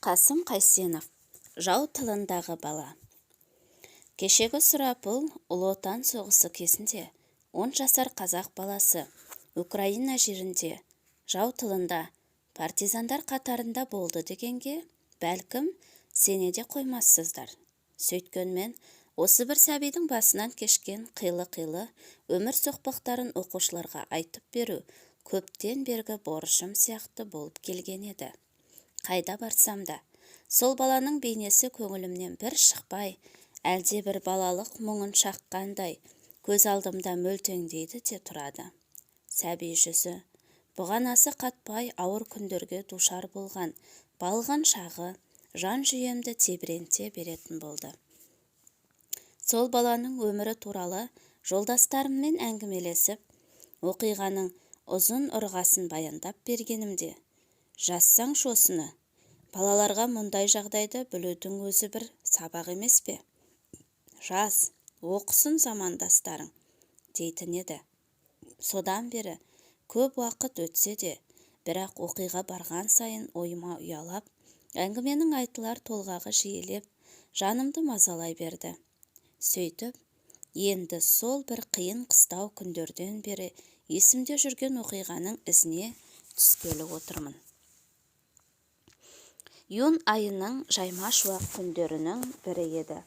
Қасым Қайсенов, жау тылындағы бала. Кешегі сұрапыл Ұлы Отан соғысы кезінде 10 жасар қазақ баласы Украина жерінде, жау тылында, партизандар қатарында болды дегенге, бәлкім, сене де қоймассыздар. Сөйткенмен, осы бір сәбидің басынан кешкен қилы-қилы өмір соқпақтарын оқушыларға айтып беру көптен бергі борышым сияқты болып келген еді. Қайда барсам да, сол баланың бейнесі көңілімнен бір шықпай, әлде бір балалық мұңын шаққандай, көз алдымда мөлтеңдейді де тұрады. Сәби жүзі, бұған асы қатпай ауыр күндерге душар болған, балған шағы, жан жүйемді тебіренте беретін болды. Сол баланың өмірі туралы жолдастарыммен әңгімелесіп, оқиғаның ұзын ырғасын баяндап бергенімде, жазсаңшы осыны, балаларға мұндай жағдайды білудің өзі бір сабақ емес пе? Жаз, оқысын замандастарың, дейтін еді. Содан бері көп уақыт өтсе де, бірақ оқиға барған сайын ойыма ұялап, әңгіменің айтылар толғағы жиілеп, жанымды мазалай берді. Сөйтіп, енді сол бір қиын қыстау күндерден бері есімде жүрген оқиғаның ізіне түскелі отырмын. Июнь айының жайма шуақ күндерінің бірі еді.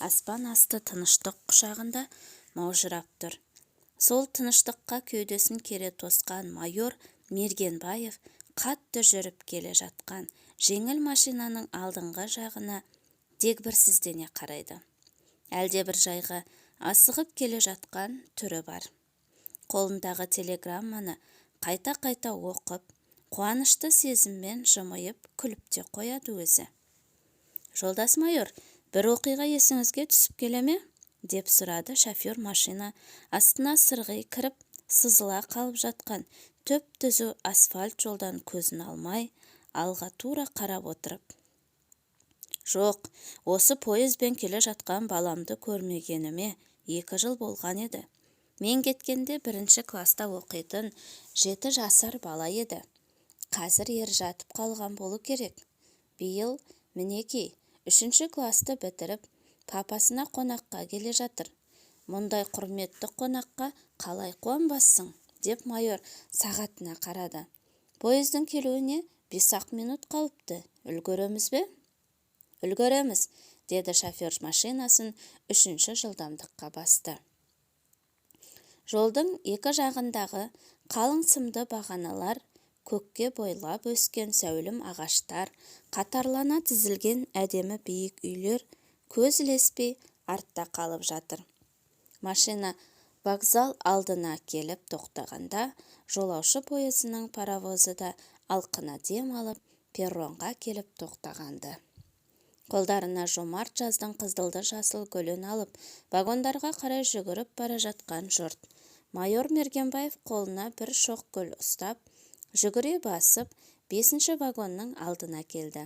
Аспан асты тыныштық құшағында маужырап тұр. Сол тыныштыққа кеудесін кере тосқан майор Мергенбаев қатты жүріп келе жатқан жеңіл машинаның алдыңғы жағына дегбірсіздене қарайды. Әлде бір жайға асығып келе жатқан түрі бар. Қолындағы телеграмманы қайта-қайта оқып, қуанышты сезіммен жымиып күліп те қояды өзі. Жолдас майор, бір оқиға есіңізге түсіп келе ме? Деп сұрады шофер машина астына сырғи кіріп, сызыла қалып жатқан төп-түзу асфальт жолдан көзін алмай, алға тура қарап отырып. Жоқ, осы пойызбен келе жатқан баламды көрмегеніме 2 жыл болған еді. Мен кеткенде 1-ші класта оқитын 7 жасар бала еді. Қазір ер жатып қалған болу керек. Биыл, мінекей, 3-ші класты бітіріп, папасына қонаққа келе жатыр. Мұндай құрметті қонаққа қалай қуанбассың? Деп майор сағатына қарады. Пойыздың келуіне 5-ақ минут қалыпты. Үлгереміз бе? Үлгереміз, деді шофер машинасын 3-ші жылдамдыққа басты. Жолдың екі жағындағы қалың сымды бағаналар, көкке бойлап өскен сәулім ағаштар, қатарлана тізілген әдемі биік үйлер көз ілеспей артта қалып жатыр. Машина вокзал алдына келіп тоқтағанда, жолаушы пойызының паровозы да алқына дем алып, перронға келіп тоқтағанды. Қолдарына жомарт жаздың қызылды жасыл гүлін алып, вагондарға қарай жүгіріп бара жатқан жұрт. Майор Мергенбаев қолына бір шоқ гүл ұстап, жүгіре басып, 5-ші вагонның алдына келді.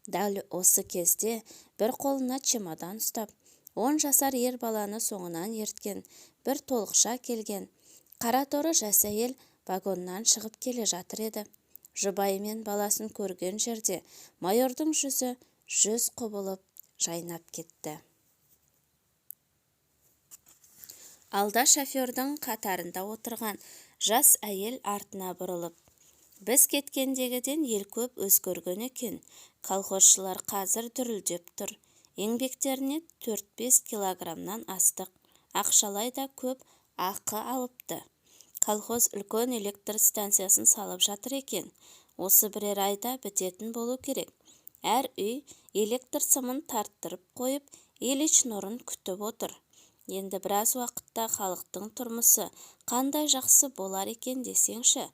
Дәл осы кезде бір қолына чемодан ұстап, 10 жасар ер баланы соңынан ерткен, бір толықша келген, қара торы жас әйел вагоннан шығып келе жатыр еді. Жұбайы мен баласын көрген жерде майордың жүзі жүз құбылып жайнап кетті. Алда шофердің қатарында отырған жас әйел артына бұрылып, біз кеткендегіден ел көп өзгерген екен, колхозшылар қазір дүрілдеп тұр, еңбектеріне 4-5 килограммнан астық, ақшалай да көп ақы алыпты. Колхоз үлкен электр станциясын салып жатыр екен, осы бірер айда бітетін болу керек. Әр үй электр сымын тарттырып қойып, Ильич нұрын күтіп отыр. Енді біраз уақытта халықтың тұрмысы қандай жақсы болар екен десеңші,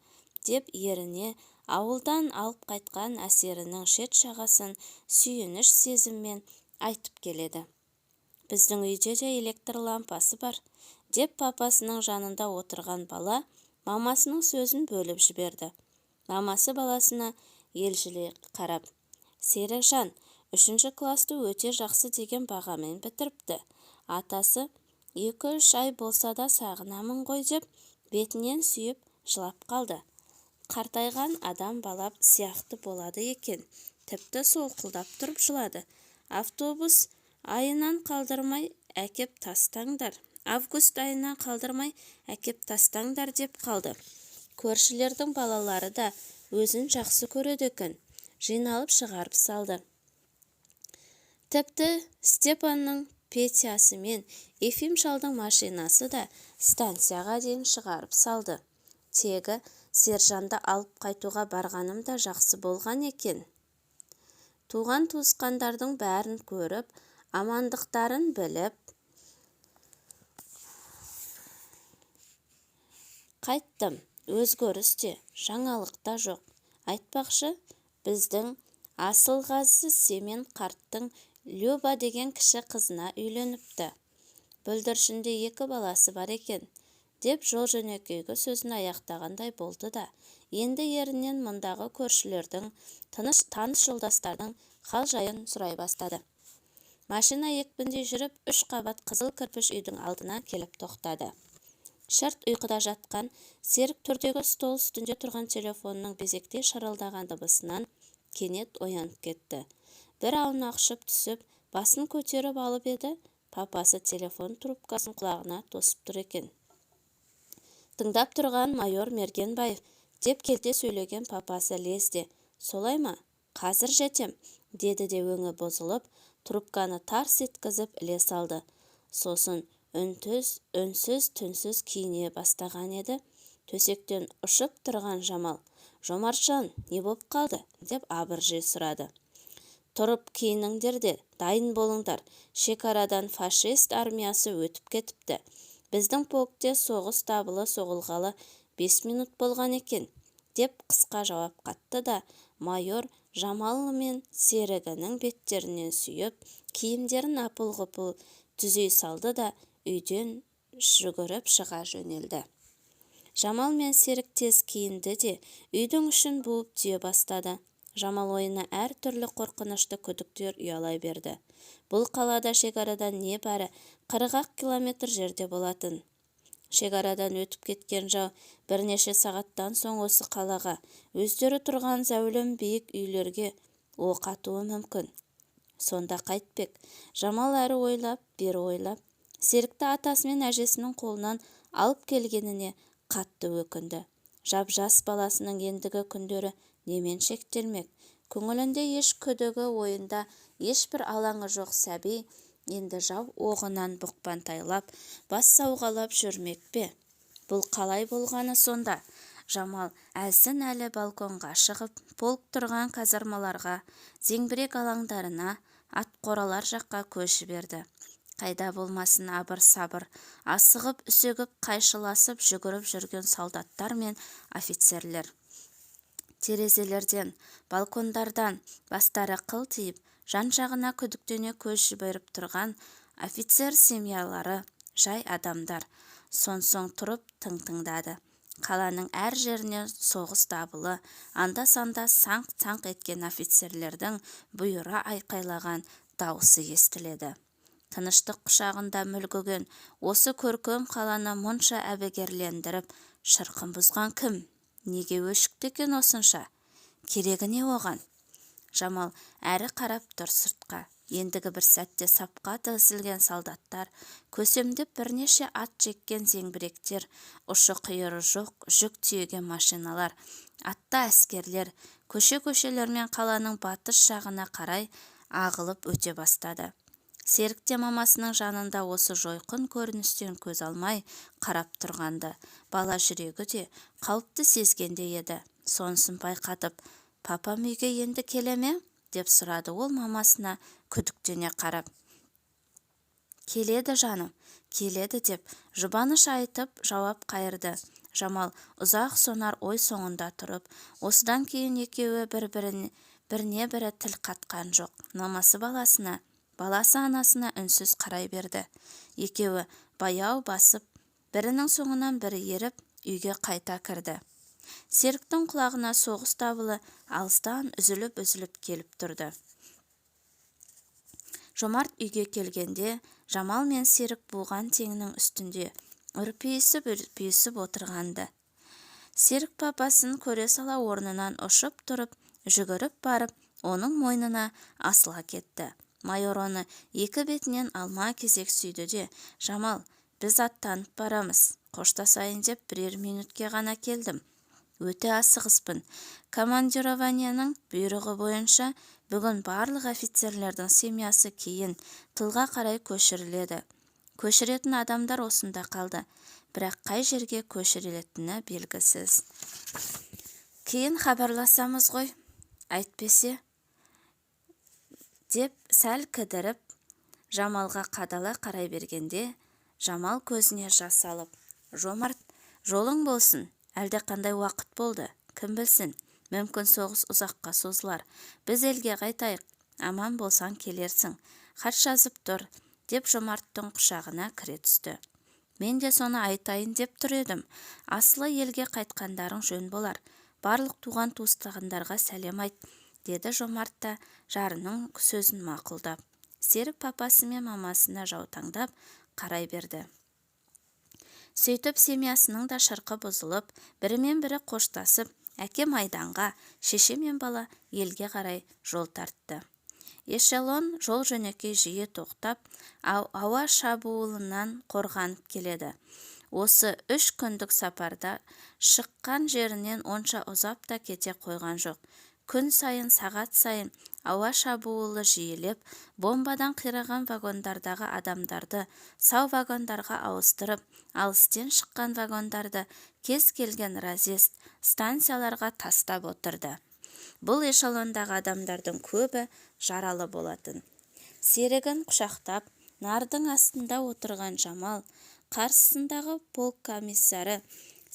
деп еріне ауылдан алып қайтқан әсерінің шет жағасын сүйініш сезіммен айтып келеді. Біздің үйде де электр лампасы бар, деп папасының жанында отырған бала мамасының сөзін бөліп жіберді. Мамасы баласына елжілей қарап, Серікжан, 3-ші класты өте жақсы деген бағамен бітіріпті. Атасы 2-3 ай болса да сағынамын ғой деп бетінен сүйіп жылап қалды. Қартайған адам балап сияқты болады екен, тіпті солқылдап тұрып жылады. Август айынан қалдырмай әкеп тастаңдар деп қалды. Көршілердің балалары да өзін жақсы көреді екен. Жиналып шығарып салды. Тіпті Степанның Петясы мен Ефим шалдың машинасы да станцияға дейін шығарып салды. Тегі сержанды алып қайтуға барғаным да жақсы болған екен. Туған туысқандардың бәрін көріп, амандықтарын біліп қайттым. Өзгеріс те, жаңалық та жоқ. Айтпақшы, біздің Асылғазы Семен қарттың Люба деген кіші қызына үйленіпті. Бүлдіршінде 2 баласы бар екен, деп жол-жөнекейгі сөзін аяқтағандай болды да, енді ерінен мұндағы көршілердің, таныс жолдастардың хал-жайын сұрай бастады. Машина екпіндей жүріп, 3 қабат қызыл кірпіш үйдің алдына келіп тоқтады. Шырт ұйқыда жатқан Серік төрдегі стол үстінде тұрған телефонның безектей шырылдаған дыбысынан кенет оянып кетті. Бір аунақшып түсіп, басын көтеріп алып еді, папасы телефон трубкасын құлағына тосып тұр екен. Тыңдап тұрған майор Мергенбаев деп келте сөйлеген папасы лезде. Солай ма? Қазір жетем, деді де өңі бұзылып, трубканы тарс еткізіп іле салды. Сосын үнсіз түнсіз киіне бастаған еді. Төсектен ұшып тұрған Жамал, Жомартжан, не боп қалды? Деп абыржи сұрады. Тұрып киініңдер де, дайын болыңдар. Шекарадан фашист армиясы өтіп кетіпті. Біздің полкте соғыс табылы соғылғалы 5 минут болған екен, деп қысқа жауап қатты да, майор Жамал мен Серігінің беттерінен сүйіп, киімдерін апыл-ғұпыл түзей салды да, үйден жүгіріп шыға жөнелді. Жамал мен Серік тез киінді де, үйдің ішін буып түйе бастады. Жамал ойына әр түрлі қорқынышты күдіктер ұялай берді. Бұл қалада шекарадан небәрі 40 километр жерде болатын. Шекарадан өтіп кеткен жау бірнеше сағаттан соң осы қалаға, өздері тұрған зәулім биік үйлерге оқ атуы мүмкін. Сонда қайтпек? Жамал әрі ойлап, бері ойлап, Серікті атасы мен әжесінің қолынан алып келгеніне қатты өкінді. Жап-жас баласының ендігі күндері немен шектелмек? Көңілінде еш күдігі, ойында ешбір алаңы жоқ сәби енді жау оғынан бұқпантайлап, бас сауғалап жүрмек пе? Бұл қалай болғаны сонда? Жамал әлсін әлі балконға шығып, полк тұрған казармаларға, зеңбірек алаңдарына, атқоралар жаққа көз жіберді. Қайда болмасын абыр-сабыр, асығып, үсегіп, қайшыласып жүгіріп жүрген солдаттар мен офицерлер. Терезелерден, балкондардан бастары қылтиып, жан-жағына күдіктене көз жіберіп тұрған офицер семьялары, жай адамдар. Сонсоң тұрып тыңдады. Қаланың әр жеріне соғыс дабылы, анда-санда саңқ-саңқ еткен офицерлердің бұйыра айқайлаған дауысы естіледі. Тыныштық құшағында мүлгіген осы көркем қаланы мұнша әбігерлендіріп, шырқын бұзған кім? Неге өшікті екен осынша? Керегі не оған? Жамал әрі қарап тұр сыртқа. Ендігі бір сәтте сапқа тізілген солдаттар, көсемдеп бірнеше ат жеккен зеңбіректер, ұшы-қиыры жоқ жүк тиеген машиналар, атты әскерлер, көше-көшелермен қаланың батыс жағына қарай ағылып өте бастады. Серік те мамасының жанында осы жойқын көріністен көз алмай қарап тұрғанды. Бала жүрегі де қауіпті сезгенде еді. Сонысын байқатып, папам үйге енді келе ме? Деп сұрады ол мамасына күдіктене қарап. Келеді жаным, келеді деп жұбаныш айтып жауап қайырды. Жамал ұзақ сонар ой соңында тұрып, осыдан кейін екеуі біріне бірі тіл қатқан жоқ. Мамасы баласына, баласы анасына үнсіз қарай берді. Екеуі баяу басып, бірінің соңынан бірі еріп, үйге қайта кірді. Серіктің құлағына соғыс дабылы алыстан үзіліп келіп тұрды. Жомарт үйге келгенде Жамал мен Серік буған теңінің үстінде үрпиісіп отырғанды. Серік папасын көре сала орнынан ұшып тұрып, жүгіріп барып, оның мойнына асыла кетті. Майор оны екі бетінен алма-кезек сүйді де: «Жамал, біз аттанып барамыз. Қоштасайын деп бірер минутке ғана келдім. Өте асығыспын. Командированияның бұйрығы бойынша бүгін барлық офицерлердің семьясы кейін тылға қарай көшіріледі. Көшіретін адамдар осында қалды, бірақ қай жерге көшірілетіні белгісіз. Кейін хабарласамыз ғой, әйтпесе», деп сәл кідіріп Жамалға қадала қарай бергенде, Жамал көзіне жас алып: «Жомарт, жолың болсын. Әлде қандай уақыт болды, кім білсін, мүмкін соғыс ұзаққа созылар. Біз елге қайтайық, аман болсаң келерсің. Хат жазып тұр», деп Жомарттың құшағына кіре түсті. «Мен де соны айтайын деп тұр едім. Асылы елге қайтқандарың жөн болар. Барлық туған туыстағандарға сәлем айт», деді Жомарт та жарының сөзін мақұлдап. Серік папасы мен мамасына жаутаңдап қарай берді. Сөйтіп семьясының да шырқы бұзылып, бірімен бірі қоштасып, әке майданға, шеше мен бала елге қарай жол тартты. Эшелон жол жөнекей жиі тоқтап, ауа шабуылынан қорғанып келеді. Осы 3 күндік сапарда шыққан жерінен онша ұзап та кете қойған жоқ. Күн сайын, сағат сайын ауа шабуылы жиілеп, бомбадан қираған вагондардағы адамдарды сау вагондарға ауыстырып, алыстен шыққан вагондарды кез келген разъезд станцияларға тастап отырды. Бұл эшелондағы адамдардың көбі жаралы болатын. Серігін құшақтап, нардың астында отырған Жамал, қарсысындағы полк комиссары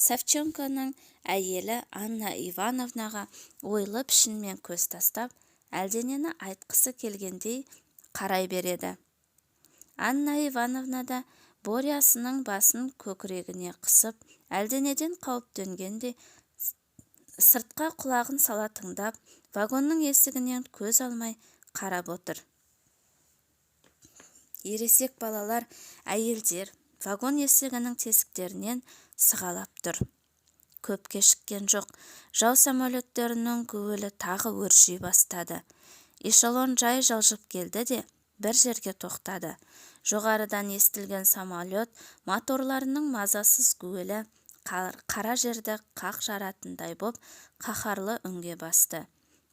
Савченконың әйелі Анна Ивановнаға ойлы пішінмен көз тастап, әлденені айтқысы келгендей қарай береді. Анна Ивановна да Борясының басын көкірегіне қысып, әлденеден қауіптенгендей сыртқа құлағын сала тыңдап, вагонның есігінен көз алмай қарап отыр. Ересек балалар, әйелдер вагон есігінің тесіктерінен сығалап тұр. Көп кешіккен жоқ. Жау самолеттерінің гуілі тағы өрши бастады. Эшелон жай жылжып келді де бір жерге тоқтады. Жоғарыдан естілген самолет моторларының мазасыз гуілі қара жерді қақ жаратындай боп қаһарлы үнге басты.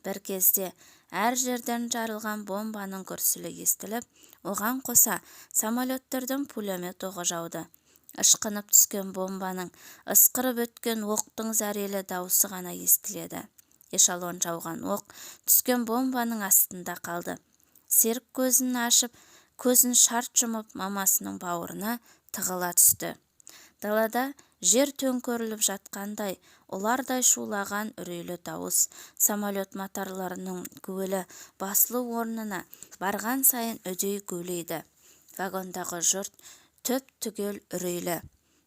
Бір кезде әр жерден жарылған бомбаның гүрсілі естіліп, оған қоса самолеттердің пулемет оғы жауды. Ышқынып түскен бомбаның, ысқырып өткен оқтың зәрелі дауысы ғана естіледі. Эшелон жауған оқ түскен бомбаның астында қалды. Серік көзін ашып, көзін шарт жұмып мамасының бауырына тығыла түсті. Далада жер төңкеріліп жатқандай, ұлардай шулаған үрейлі дауыс, самолет моторларының гуілі басылу орнына барған сайын үдей гулейді. Вагондағы жұрт түп-түгел үрейлі.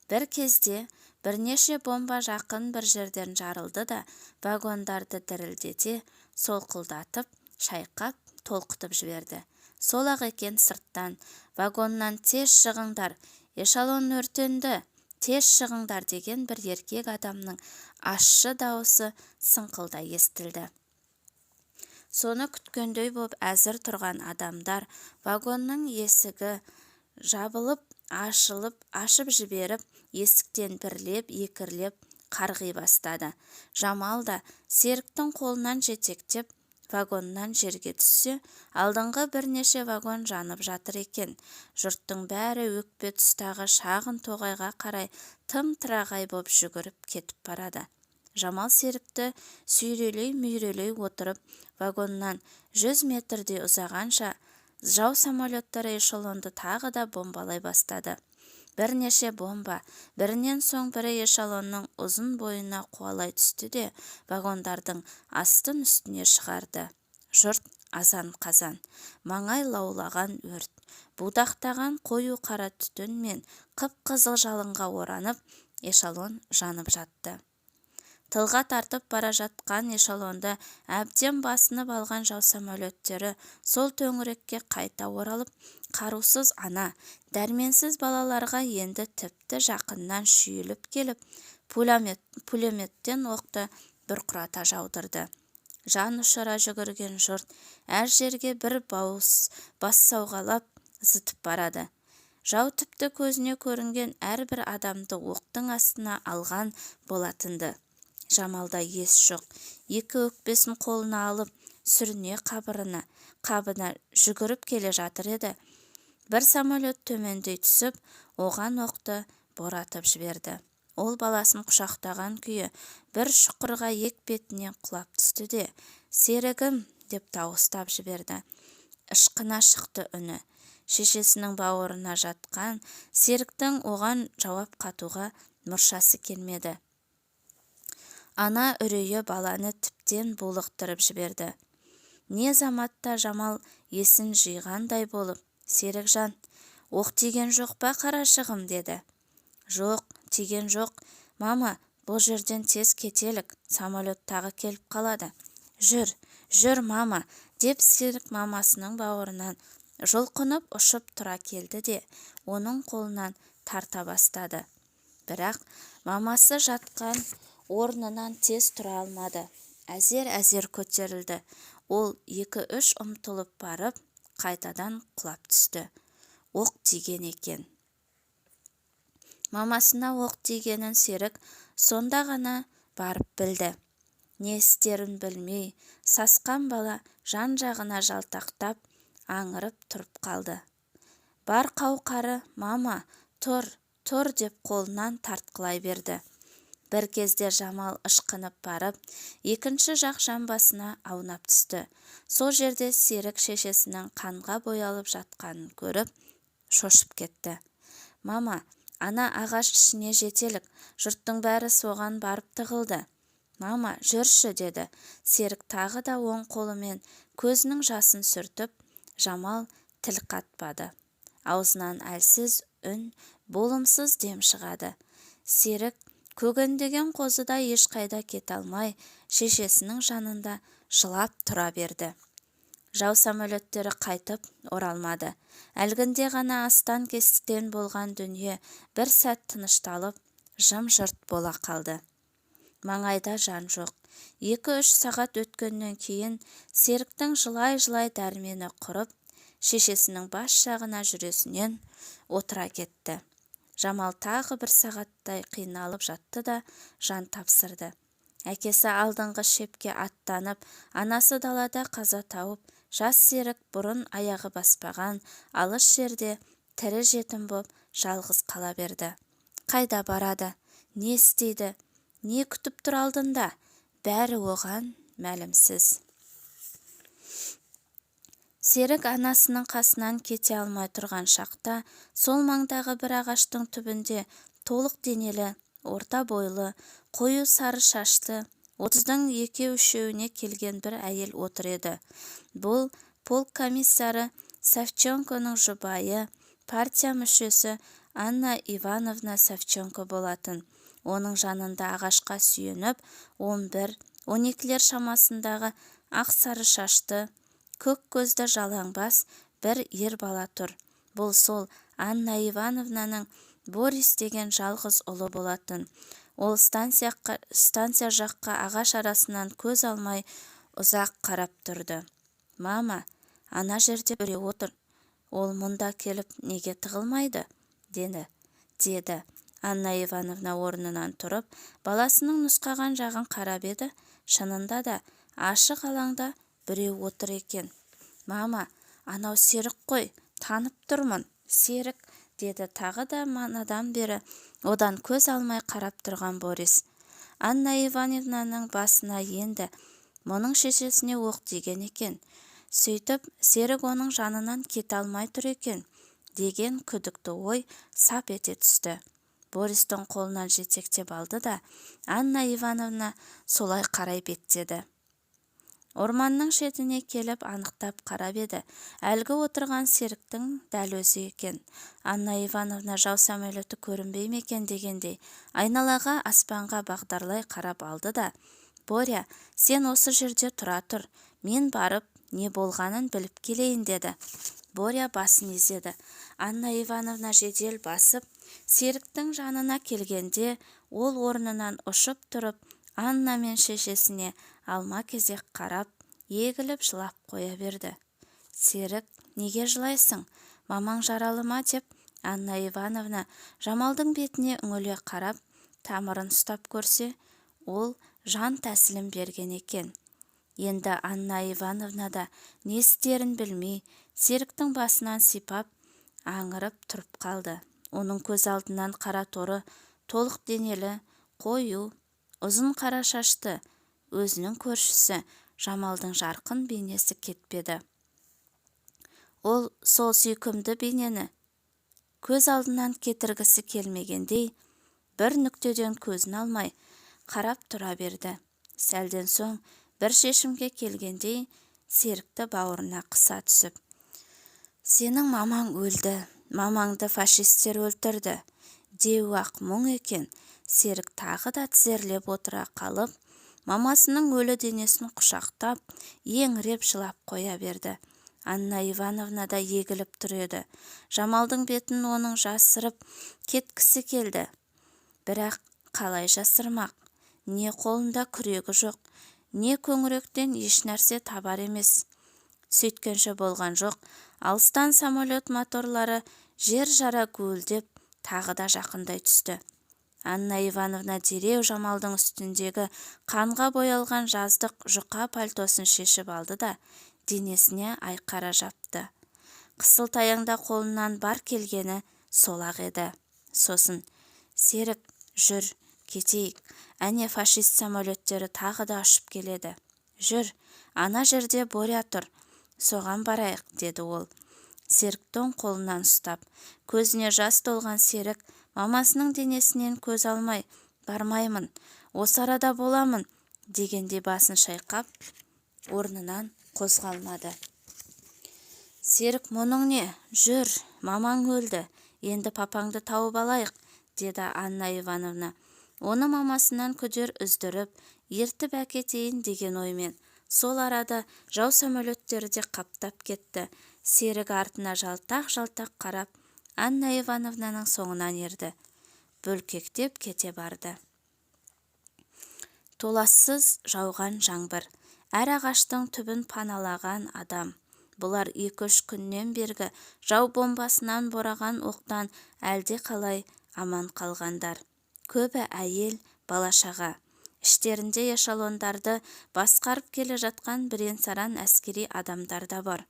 Бір кезде бірнеше бомба жақын бір жерден жарылды да, вагондарды дірілдете, солқылдатып, шайқап, толқытып жіберді. Сол-ақ екен сырттан, вагоннан тез шығыңдар, эшелон өртенді, тез шығыңдар деген бір еркек адамның ащы дауысы сыңқылдай естілді. Соны күткендей боп әзір тұрған адамдар вагонның есігі жабылып, ашып жіберіп, есіктен бірлеп, екірлеп қарғи бастады. Жамал да Серіктің қолынан жетектеп, вагоннан жерге түссе, алдыңғы бірнеше вагон жанып жатыр екен. Жұрттың бәрі өкпе тұстағы шағын тоғайға қарай тым-тырағай боп жүгіріп кетіп барады. Жамал Серікті сүйрелей-мүйрелей отырып, вагоннан 100 метрдей ұзағанша жау самолеттері эшелонды тағы да бомбалай бастады. Бірнеше бомба, бірінен соң бірі эшелонның ұзын бойына қуалай түсті де, вагондардың астын үстіне шығарды. Жұрт азан-қазан, маңай лаулаған өрт, будақтаған қою қара түтін мен қып-қызыл жалынға оранып, эшелон жанып жатты. Тылға тартып бара жатқан эшелонды әбден басынып алған жау самолеттері сол төңірекке қайта оралып, қарусыз ана, дәрменсіз балаларға енді тіпті жақыннан шүйіліп келіп, пулеметтен оқты бұрқырата жаудырды. Жан ұшыра жүгірген жұрт әр жерге бір бас сауғалап зытып барады. Жау тіпті көзіне көрінген әрбір адамды оқтың астына алған болатынды. Жамалда ес жоқ. Екі өкпесін қолына алып, сүріне қабына жүгіріп келе жатыр еді. Бір самолет төмендей түсіп, оған оқты боратып жіберді. Ол баласын құшақтаған күйі бір шұқырға екпетінен құлап түсті де, «Серігім!» деп дауыстап жіберді. Ышқына шықты үні. Шешесінің бауырына жатқан Серіктің оған жауап қатуға мұршасы келмеді. Ана үрейі баланы тіптен булықтырып жіберді. Не заматта Жамал есін жиғандай болып, «Серікжан, оқ тиген жоқ па қарашығым?» деді. «Жоқ, тиген жоқ. Мама, бұл жерден тез кетелік, самолет тағы келіп қалады». Жүр, мама!» деп Серік мамасының бауырынан жұлқынып ұшып тұра келді де, оның қолынан тарта бастады. Бірақ мамасы жатқан орнынан тез тұра алмады. Әзер көтерілді. Ол 2-3 ұмтылып барып, қайтадан құлап түсті. Оқ тиген екен. Мамасына оқ тигенін Серік сонда ғана барып білді. Не істерін білмей, сасқан бала жан-жағына жалтақтап, аңырып тұрып қалды. Бар қауқары, «Мама, тұр» деп қолынан тартқылай берді. Бір кезде Жамал ышқынып барып, екінші жақ жамбасына аунап түсті. Сол жерде Серік шешесінің қанға боялып жатқанын көріп, шошып кетті. «Мама, ана ағаш ішіне жетелік, жұрттың бәрі соған барып тығылды». «Мама, жүрші» деді. Серік тағы да оң қолымен көзінің жасын сүртіп, Жамал тіл қатпады. Аузынан әлсіз үн, болымсыз дем шығады. Серік көгендеген қозыда ешқайда кете алмай, шешесінің жанында жылап тұра берді. Жау самолеттері қайтып оралмады. Әлгінде ғана астан кестен болған дүние бір сәт тынышталып, жым-жырт бола қалды. Маңайда жан жоқ. 2-3 сағат өткеннен кейін Серіктің жылай-жылай дәрмені құрып, шешесінің бас жағына жүресінен отыра кетті. Жамал тағы 1 сағаттай қиналып жатты да жан тапсырды. Әкесі алдыңғы шепке аттанып, анасы далада қаза тауып, жас Серік бұрын аяғы баспаған алыс жерде тірі жетім боп жалғыз қала берді. Қайда барады? Не істейді? Не күтіп тұр алдында? Бәрі оған мәлімсіз. Серік анасының қасынан кете алмай тұрған шақта, сол маңдағы бір ағаштың түбінде толық денелі, орта бойлы, қою сары шашты, 30-ның 2-3-еуіне келген бір әйел отыр еді. Бұл полк комиссары Савченконың жұбайы, партия мүшесі Анна Ивановна Савченко болатын. Оның жанында ағашқа сүйеніп 11-12-лер шамасындағы ақ сары шашты, көк көзді жалаңбас бір ер бала тұр. Бұл сол Анна Ивановнаның Борис деген жалғыз ұлы болатын. Ол станция жаққа ағаш арасынан көз алмай ұзақ қарап тұрды. «Мама, ана жерде біреу отыр. Ол мұнда келіп неге тығылмайды?» деді. Анна Ивановна орнынан тұрып, баласының нұсқаған жағын қарап еді. Шынында да ашық алаңда біреу отыр екен. «Мама, анау Серік қой, танып тұрмын, Серік», деді тағы да манадан бері одан көз алмай қарап тұрған Борис. Анна Ивановнаның басына енді мұның шешесіне оқ тиген екен. Сөйтіп, Серік оның жанынан кете алмай тұр екен деген күдікті ой сап ете түсті. Бористің қолынан жетектеп алды да Анна Ивановна солай қарай беттеді. Орманның шетіне келіп анықтап қарап еді. Әлгі отырған Серіктің дәл өзі екен. Анна Ивановна жау самолеті көрінбей ме екен дегендей айналаға, аспанға бағдарлай қарап алды да: «Боря, сен осы жерде тұра тұр, мен барып не болғанын біліп келейін», деді. Боря басын изеді. Анна Ивановна жедел басып Серіктің жанына келгенде, ол орнынан ұшып тұрып Анна мен шешесіне алма кезек қарап, егіліп жылап қоя берді. Серік, неге жылайсың? Мамаң жаралы ма деп Анна Ивановна Жамалдың бетіне үңіле қарап, тамырын ұстап көрсе, ол жан тәсілім берген екен. Енді Анна Ивановна да не істерін білмей, Серіктің басынан сипап, аңырып тұрып қалды. Оның көз алдынан қара торы, толық денелі, қою, ұзын қара шашты, өзінің көршісі Жамалдың жарқын бейнесі кетпеді. Ол сол сүйкімді бейнені көз алдынан кетіргісі келмегендей, бір нүктеден көзін алмай қарап тұра берді. Сәлден соң бір шешімге келгендей, Серікті бауырына қыса түсіп: «Сенің мамаң өлді, мамаңды фашистер өлтірді» деу-ақ мұң екен. Серік тағы да тізерлеп отыра қалып, мамасының өлі денесін құшақтап, еңіреп жылап қоя берді. Анна Ивановна да егіліп тұр еді. Жамалдың бетін оның жасырып кеткісі келді. Бірақ қалай жасырмақ? Не қолында күрегі жоқ, не көңіректен еш нәрсе табар емес. Сөйткенше болған жоқ. Алыстан самолет моторлары жер жара гуілдеп тағы да жақындай түсті. Анна Ивановна дереу Жамалдың үстіндегі қанға боялған жаздық жұқа пальтосын шешіп алды да денесіне айқара жапты. Қысылтаяңда қолынан бар келгені сол-ақ еді. Сосын: «Серік, жүр, кетейік. Әне фашист самолеттері тағы да ұшып келеді. Жүр, ана жерде Боря тұр, соған барайық», деді ол. Серіктің қолынан ұстап, көзіне жас толған Серік мамасының денесінен көз алмай: «Бармаймын, осы арада боламын», дегенде басын шайқап, орнынан қозғалмады. «Серік, мұның не? Жүр, мамаң өлді, енді папаңды тауып алайық», деді Анна Ивановна. Оны мамасынан күдер үздіріп, ертіп әкетейін деген оймен. Сол арада жау самолеттері де қаптап кетті. Серік артына жалтақ-жалтақ қарап, Анна Ивановнаның соңынан ерді. Бөлкектеп кете барды. Толассыз жауған жаңбыр, әр ағаштың түбін паналаған адам. Бұлар 2-3 күннен бергі жау бомбасынан бораған оқтан әлде қалай аман қалғандар. Көбі әйел, бала-шаға. Іштерінде эшелондарды басқарып келе жатқан бірен-саран әскери адамдар да бар.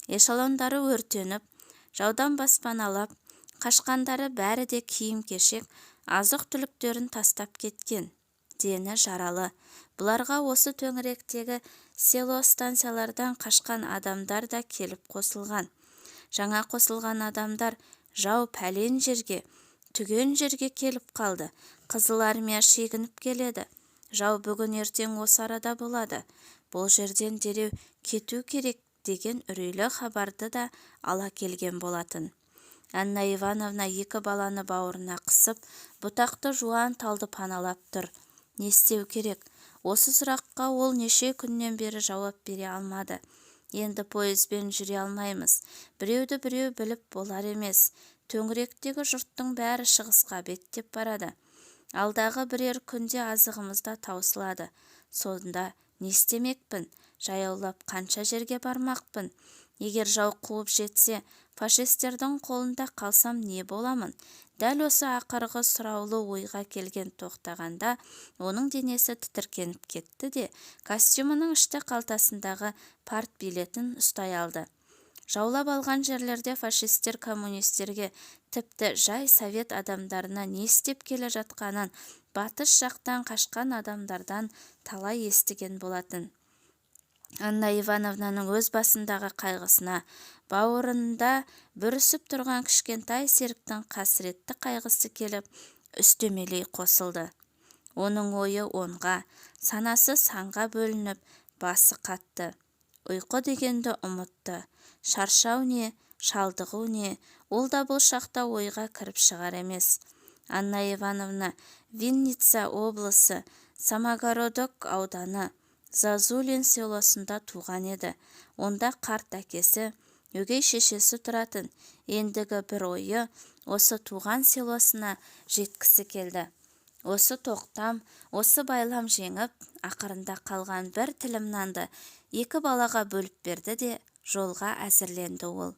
Эшелондары өртеніп, жаудан баспаналап, қашқандары бәрі де киім-кешек, азық-түліктерін тастап кеткен. Дені жаралы. Бұларға осы төңіректегі село станциялардан қашқан адамдар да келіп қосылған. Жаңа қосылған адамдар жау пәлен жерге, түген жерге келіп қалды. Қызыл армия шегініп келеді. Жау бүгін ертең осы арада болады. Бұл жерден дереу кету керек деген үрейлі хабарды да ала келген болатын. Анна Ивановна 2 баланы бауырына қысып, бұтақты жуан талды паналап тұр. Не істеу керек? Осы сұраққа ол неше күннен бері жауап бере алмады. Енді пойызбен жүре алмаймыз. Біреуді біреу біліп болар емес. Төңіректегі жұрттың бәрі шығысқа беттеп барады. Алдағы бірер күнде азығымыз да таусылады. Сонда не істемекпін? Жаяулап қанша жерге бармақпын? Егер жау қуып жетсе, фашистердің қолында қалсам не боламын? Дәл осы ақырғы сұраулы ойға келген тоқтағанда, оның денесі тітіркеніп кетті де, костюмының ішті қалтасындағы партбилетін ұстай алды. Жаулап алған жерлерде фашистер коммунистерге, тіпті жай совет адамдарына не істеп келе жатқанын батыс жақтан қашқан адамдардан талай естіген болатын. Анна Ивановнаның өз басындағы қайғысына, бауырында бүрісіп тұрған кішкентай Серіктің қасіретті қайғысы келіп, үстемелей қосылды. Оның ойы онға, санасы санға бөлініп, басы қатты. Ұйқы дегенді ұмытты. Шаршау не, шалдығу не, ол да бұл шақта ойға кіріп шығар емес. Анна Ивановна Винница облысы, Самогородок ауданы, Зазулин селосында туған еді. Онда қарт әкесі, өгей шешесі тұратын. Ендігі бір ойы осы туған селосына жеткісі келді. Осы тоқтам, осы байлам жеңіп, ақырында қалған бір тілім нанды екі балаға бөліп берді де жолға әзірленді ол.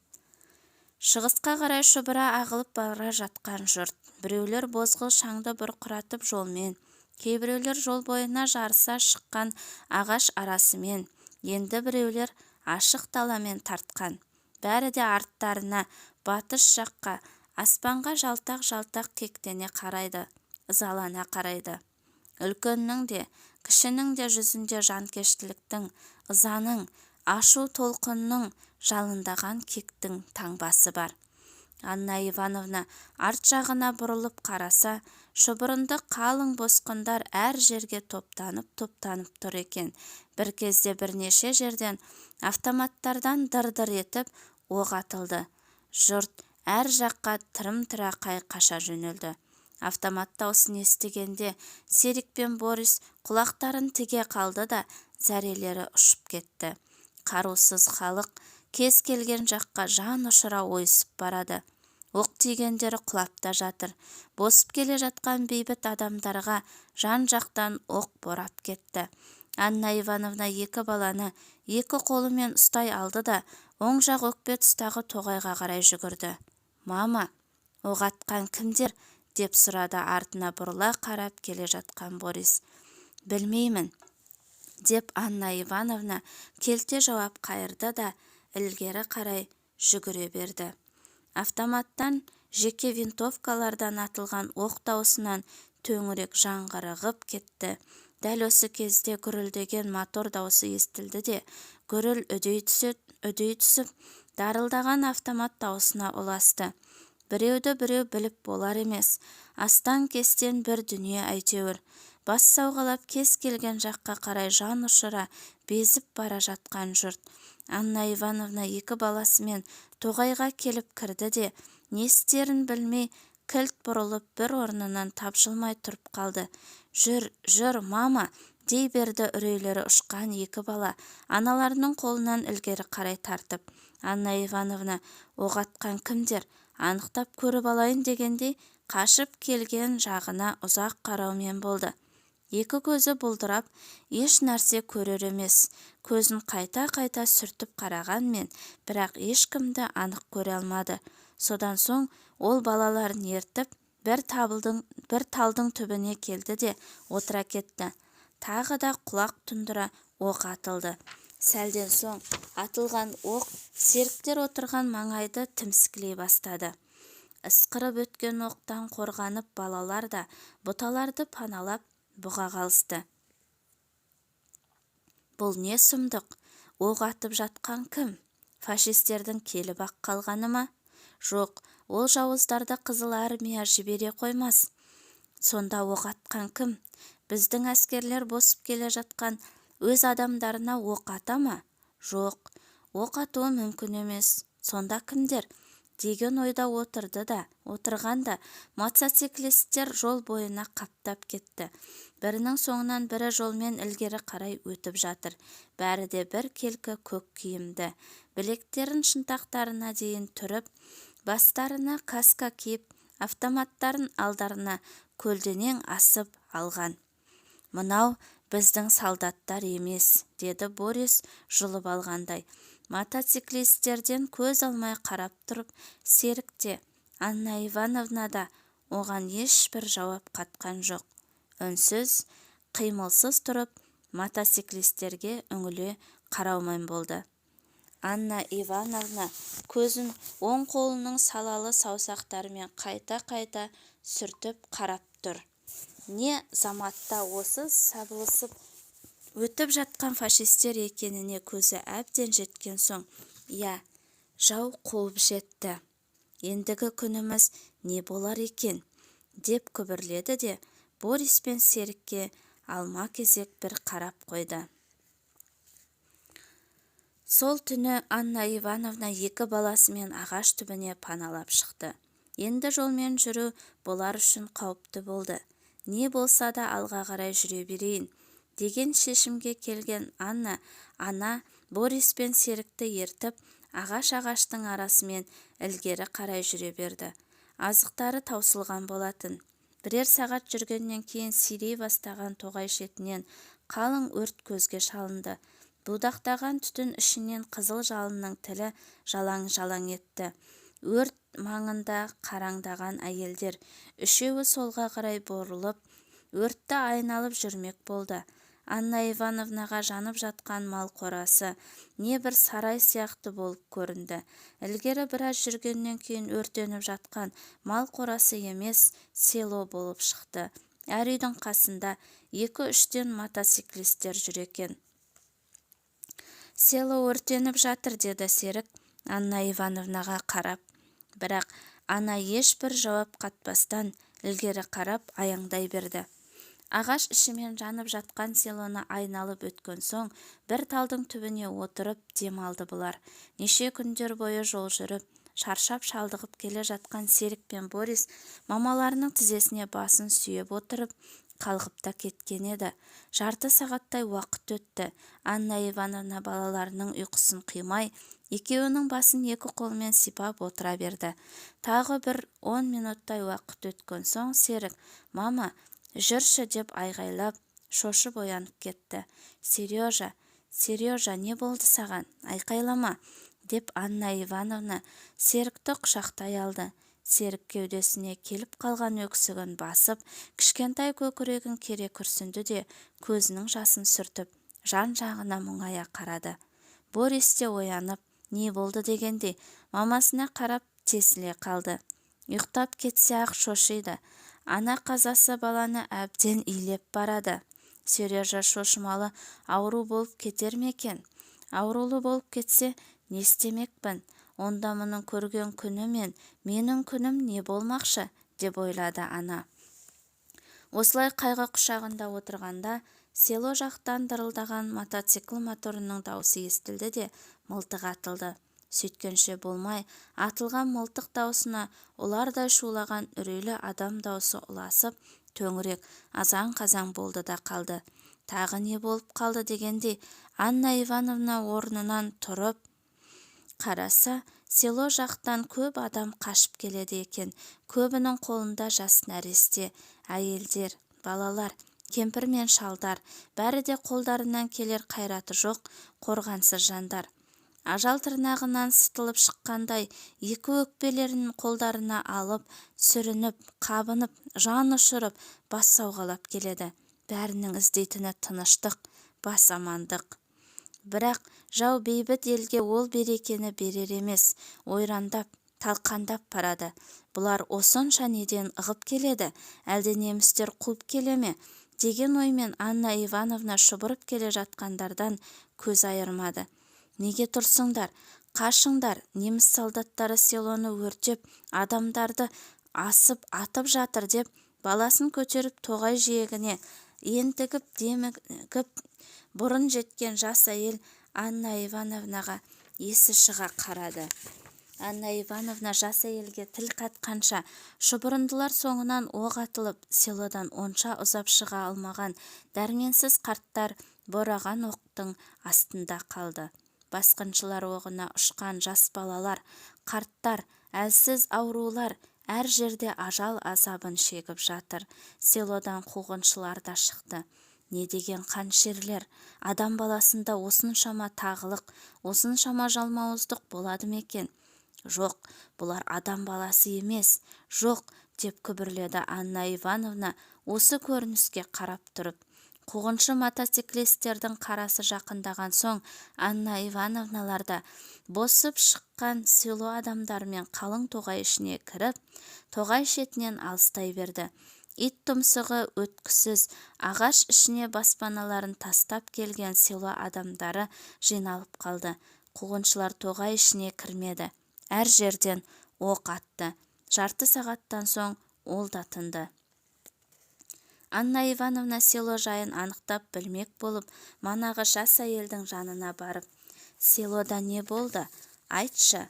Шығысқа қарай шұбыра ағылып бара жатқан жұрт. Біреулер бозғыл шаңды бұрқыратып жолмен, кейбіреулер жол бойына жарыса шыққан ағаш арасымен, енді біреулер ашық даламен тартқан. Бәрі де арттарына, батыс жаққа, аспанға жалтақ-жалтақ кектене қарайды, ызалана қарайды. Үлкеннің де, кішінің де жүзінде жанкештіліктің, ызаның, ашу толқынның, жалындаған кектің таңбасы бар. Анна Ивановна арт жағына бұрылып қараса, шұбырынды қалың босқындар әр жерге топтанып тұр екен. Бір кезде бірнеше жерден автоматтардан дыр-дыр етіп оқ атылды. Жұрт әр жаққа тырым-тырақай қаша жөнелді. Автомат даусын естігенде Серік пен Борис құлақтарын тіге қалды да зәрелері ұшып кетті. Қарусыз халық кез келген жаққа жан ұшыра ойысып барады. Оқ тигендері құлап та жатыр. Босып келе жатқан бейбіт адамдарға жан жақтан оқ борап кетті. Анна Ивановна екі баланы екі қолымен ұстай алды да оң жақ өкпе тұстағы тоғайға қарай жүгірді. «Мама, оқ атқан кімдер?» деп сұрады артына бұрыла қарап келе жатқан Борис. «Білмеймін», деп Анна Ивановна келте жауап қайырды да ілгері қарай жүгіре берді. Автоматтан, жеке винтовкалардан атылған оқ даусынан төңірек жаңғырығып кетті. Дәл осы кезде гүрілдеген мотор даусы естілді де, гүріл үдей түсіп, дарылдаған автомат даусына ұласты. Біреуді біреу біліп болар емес. Астан-кестен бір дүние әйтеуір. Бас сауғалап кез келген жаққа қарай жан ұшыра безіп бара жатқан жұрт. Анна Ивановна екі баласымен тоғайға келіп кірді де, не істерін білмей, кілт бұрылып бір орнынан тапжылмай тұрып қалды. «Жүр, мама!» дей берді үрейлері ұшқан екі бала, аналарының қолынан ілгері қарай тартып. Анна Ивановна оқ атқан кімдер? Анықтап көріп алайын дегендей, қашып келген жағына ұзақ қараумен болды. Екі көзі бұлдырап, еш нәрсе көрер емес. Көзін қайта-қайта сүртіп қарағанмен, бірақ ешкімді анық көре алмады. Содан соң ол балаларын ертіп, бір талдың түбіне келді де отыра кетті. Тағы да құлақ тұндыра оқ атылды. Сәлден соң атылған оқ серіктер отырған маңайды тіміскілей бастады. Ысқырып өткен оқтан қорғанып балалар да бұталарды паналап бұға қалысты. Бұл не сұмдық? Оқ атып жатқан кім? Фашистердің келіп ақ қалғаны ма? Жоқ, ол жауыздарды Қызыл армия жібере қоймас. Сонда оқ атқан кім? Біздің әскерлер босып келе жатқан өз адамдарына оқ ата ма? Жоқ, оқ атуы мүмкін емес. Сонда кімдер? Деген ойда отырғанда мотоциклисттер жол бойына қаптап кетті. Бірінің соңынан бірі жолмен ілгері қарай өтіп жатыр. Бәрі де бір келкі көк киімді. Білектерін шынтақтарына дейін түріп, бастарына каска киіп, автоматтарын алдарына көлденең асып алған. «Мынау біздің солдаттар емес», деді Борис жұлып алғандай. Мотоциклистерден көз алмай қарап тұрып, Серік те, Анна Ивановна да оған ешбір жауап қатқан жоқ. Үнсіз, қимылсыз тұрып, мотоциклистерге үңіле қараумен болды. Анна Ивановна көзін оң қолының салалы саусақтарымен қайта-қайта сүртіп қарап тұр. Не заматта осы сабылысып өтіп жатқан фашистер екеніне көзі әбден жеткен соң, «Я, жау қуып жетті. Ендігі күніміз не болар екен?» деп күбірледі де, Борис пен Серікке алма-кезек бір қарап қойды. Сол түні Анна Ивановна екі баласымен ағаш түбіне паналап шықты. Енді жолмен жүру болар үшін қауіпті болды. Не болса да алға қарай жүре берейін деген шешімге келген ана Борис пен Серікті ертіп, ағаштың арасымен ілгері қарай жүре берді. Азықтары таусылған болатын. Бірер сағат жүргеннен кейін сирей бастаған тоғай шетінен қалың өрт көзге шалынды. Будақтаған түтін ішінен қызыл жалынның тілі жалаң-жалаң етті. Өрт маңында қараңдаған әйелдер, үшеуі солға қарай бұрылып, өртті айналып жүрмек болды. Анна Ивановнаға жанып жатқан мал қорасы не бір сарай сияқты болып көрінді. Ілгері біраз жүргеннен кейін өртеніп жатқан мал қорасы емес, село болып шықты. Әр үйдің қасында 2-3-тен мотоциклистер жүр екен. Село өртеніп жатыр, деді Серік Анна Ивановнаға қарап. Бірақ ана ешбір жауап қатпастан ілгері қарап аяңдай берді. Ағаш ішімен жанып жатқан селоны айналып өткен соң бір талдың түбіне отырып демалды бұлар. Неше күндер бойы жол жүріп, шаршап шалдығып келе жатқан Серік пен Борис мамаларының тізесіне басын сүйеп отырып қалғып та кеткен еді. Жарты сағаттай уақыт өтті. Анна Ивановна балаларының ұйқысын қимай, екеуінің басын екі қолмен сипап отыра берді. Тағы бір 10 минуттай уақыт өткен соң Серік: «Мама, жүрші», деп айғайлап, шошып оянып кетті. Сережа, не болды саған? Айқайлама», деп Анна Ивановна Серікті құшақтай алды. Серік кеудесіне келіп қалған өксігін басып, кішкентай көкірегін кере күрсінді де көзінің жасын сүртіп, жан-жағына мұңая қарады. Борис те оянып, не болды дегендей, мамасына қарап тесіле қалды. Ұйықтап кетсе ақ шошиды. Ана қазасы баланы әбден илеп барады. Сережа шошымалы ауру болып кетер ме екен? Аурулы болып кетсе, не істемекпін? Онда мұның көрген күні мен менің күнім не болмақшы, деп ойлады ана. Осылай қайғы құшағында отырғанда, село жақтан дырылдаған мотоцикл моторының даусы естілді де мылтық атылды. Сөйткенше болмай, атылған мылтық даусына олардай шулаған үрейлі адам даусы ұласып, төңірек азан-қазан болды да қалды. Тағы не болып қалды дегендей, Анна Ивановна орнынан тұрып қараса, село жақтан көп адам қашып келеді екен. Көбінің қолында жас нәресте, әйелдер, балалар, кемпір мен шалдар, бәрі де қолдарынан келер қайраты жоқ, қорғансыз жандар. Ажал тырнағынан сытылып шыққандай, екі өкпелерін қолдарына алып, сүрініп, қабынып, жан ұшырып, бас сауғалап келеді. Бәрінің іздейтіні тыныштық, бас амандық. Бірақ жау бейбіт елге ол берекені берер емес, ойрандап, талқандап барады. Бұлар осынша неден ығып келеді, әлде немістер қуып келе ме? Деген оймен Анна Ивановна шұбырып келе жатқандардан көз айырмады. «Неге тұрсыңдар? Қашыңдар, неміс солдаттары селоны өртеп, адамдарды асып атып жатыр», деп баласын көтеріп тоғай жиегіне ентігіп демігіп бұрын жеткен жас әйел Анна Ивановнаға есі шыға қарады. Анна Ивановна жас әйелге тіл қатқанша, шұбырындылар соңынан оқ атылып, селодан онша ұзап шыға алмаған дәрменсіз қарттар бораған оқтың астында қалды. Басқыншылар оғына ұшқан жас балалар, қарттар, әлсіз аурулар әр жерде ажал азабын шегіп жатыр. Селодан қуғыншылар да шықты. Не деген қаншерлер, адам баласында осыншама тағылық, осыншама жалмауыздық болады ма екен? Жоқ, бұлар адам баласы емес, жоқ, деп күбірледі Анна Ивановна осы көрініске қарап тұрып. Қуғыншы мотоциклистердің қарасы жақындаған соң, Анна Ивановналар да босып шыққан село адамдармен қалың тоғай ішіне кіріп, тоғай шетінен алыстай берді. Ит тұмсығы өткісіз, ағаш ішіне баспаналарын тастап келген село адамдары жиналып қалды. Қуғыншылар тоғай ішіне кірмеді. Әр жерден оқ атты. Жарты сағаттан соң ол да тынды. Анна Ивановна село жайын анықтап білмек болып, манағы жас әйелдің жанына барып: «Селода не болды? Айтшы».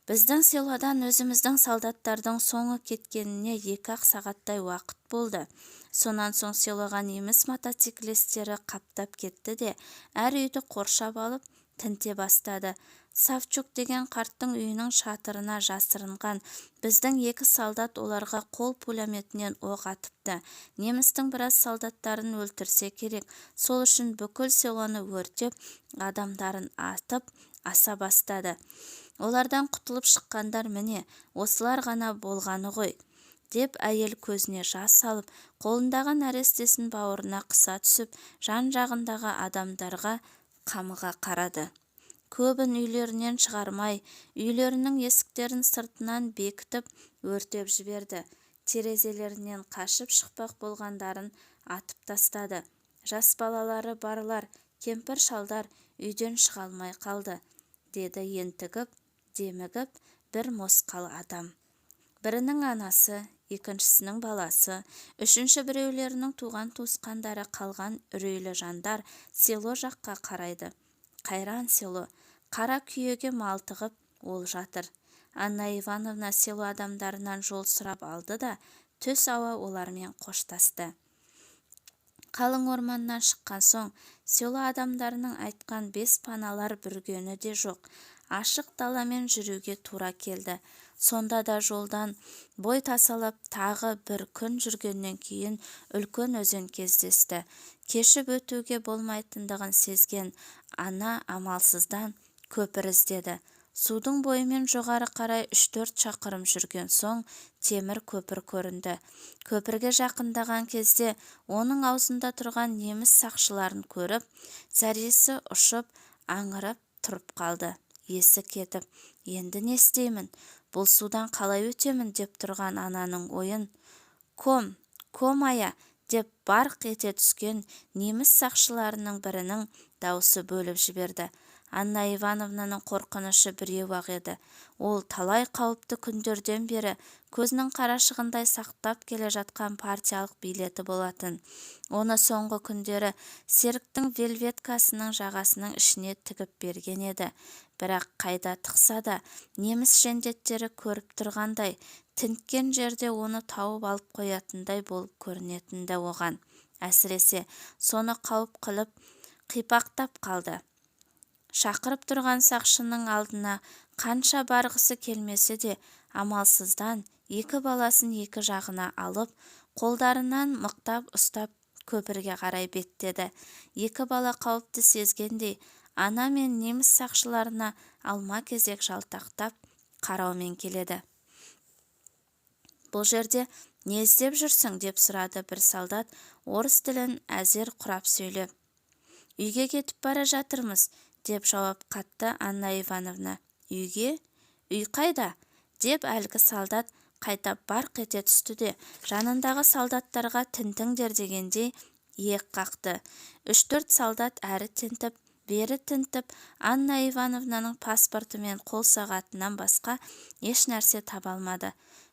«Біздің селодан өзіміздің солдаттардың соңы кеткеніне 2-ақ сағаттай уақыт болды. Сонан соң селоға неміс мотоциклистері қаптап кетті де, әр үйді қоршап алып, тінте бастады. Савчук деген қарттың үйінің шатырына жасырынған біздің 2 солдат оларға қол пулеметінен оқ атыпты. Немістің біраз солдаттарын өлтірсе керек. Сол үшін бүкіл селоны өртеп, адамдарын атып аса бастады. Олардан құтылып шыққандар міне, осылар ғана болғаны ғой, деп әйел көзіне жас салып, қолындағы нәрестесін бауырына қыса түсіп, жан-жағындағы адамдарға қамыға қарады. Көбін үйлерінен шығармай, үйлерінің есіктерін сыртынан бекітіп, өртеп жіберді. Терезелерінен қашып шықпақ болғандарын атып тастады. Жас балалары барлар, кемпір-шалдар үйден шыға алмай қалды, деді ентігіп, демігіп бір мосқал адам. Бірінің анасы, екіншісінің баласы, үшінші біреулерінің туған-туысқандары қалған үрейлі жандар село жаққа қарайды. Қайран село, қара күйеге малтығып ол жатыр. Анна Ивановна село адамдарынан жол сұрап алды да, түс ауа олармен қоштасты. Қалың орманнан шыққан соң, село адамдарының айтқан 5 паналар бүргені де жоқ. Ашық даламен жүруге тура келді. Сонда да жолдан бой тасалап тағы бір күн жүргеннен кейін үлкен өзен кездесті. Кешіп өтуге болмайтындығын сезген ана амалсыздан көпір іздеді. Судың бойымен жоғары қарай 3-4 шақырым жүрген соң темір көпір көрінді. Көпірге жақындаған кезде оның аузында тұрған неміс сақшыларын көріп, зәресі ұшып, аңырып тұрып қалды. Есі кетіп, енді не істеймін? Бұл судан қалай өтемін деп тұрған ананың ойын ком ая деп барқ ете түскен неміс сақшыларының бірінің даусы бөліп жіберді. Анна Ивановнаның қорқынышы біреу-ақ еді. Ол талай қауіпті күндерден бері көзінің қарашығындай сақтап келе жатқан партиялық билеті болатын. Оны соңғы күндері Серіктің вельветкасының жағасының ішіне тігіп берген еді. Бірақ қайда тықса да неміс жендеттері көріп тұрғандай, тінткен жерде оны тауып алып қоятындай болып көрінетінді оған. Әсіресе соны қауіп қылып қипақтап қалды. Шақырып тұрған сақшының алдына қанша барғысы келмесе де, амалсыздан 2 баласын 2 жағына алып, қолдарынан мықтап ұстап көпірге қарай беттеді. 2 бала қауіпті сезгендей, ана мен неміс сақшыларына алма-кезек жалтақтап қараумен келеді. Бұл жерде не іздеп жүрсің деп сұрады бір солдат, орыс тілін әзер құрап сөйлеп. Үйге кетіп бара жатырмыз, деп жауап қатты Анна Ивановна. Үйге? Үй қайда? Деп әлгі солдат қайтап барқ ете түсті де, жанындағы солдаттарға тінтіңдер дегендей иек қақты. 3-4 солдат әрі тінтіп, бері тінтіп, Анна Ивановнаның паспорты мен қол сағатынан басқа еш нәрсе таба алмады.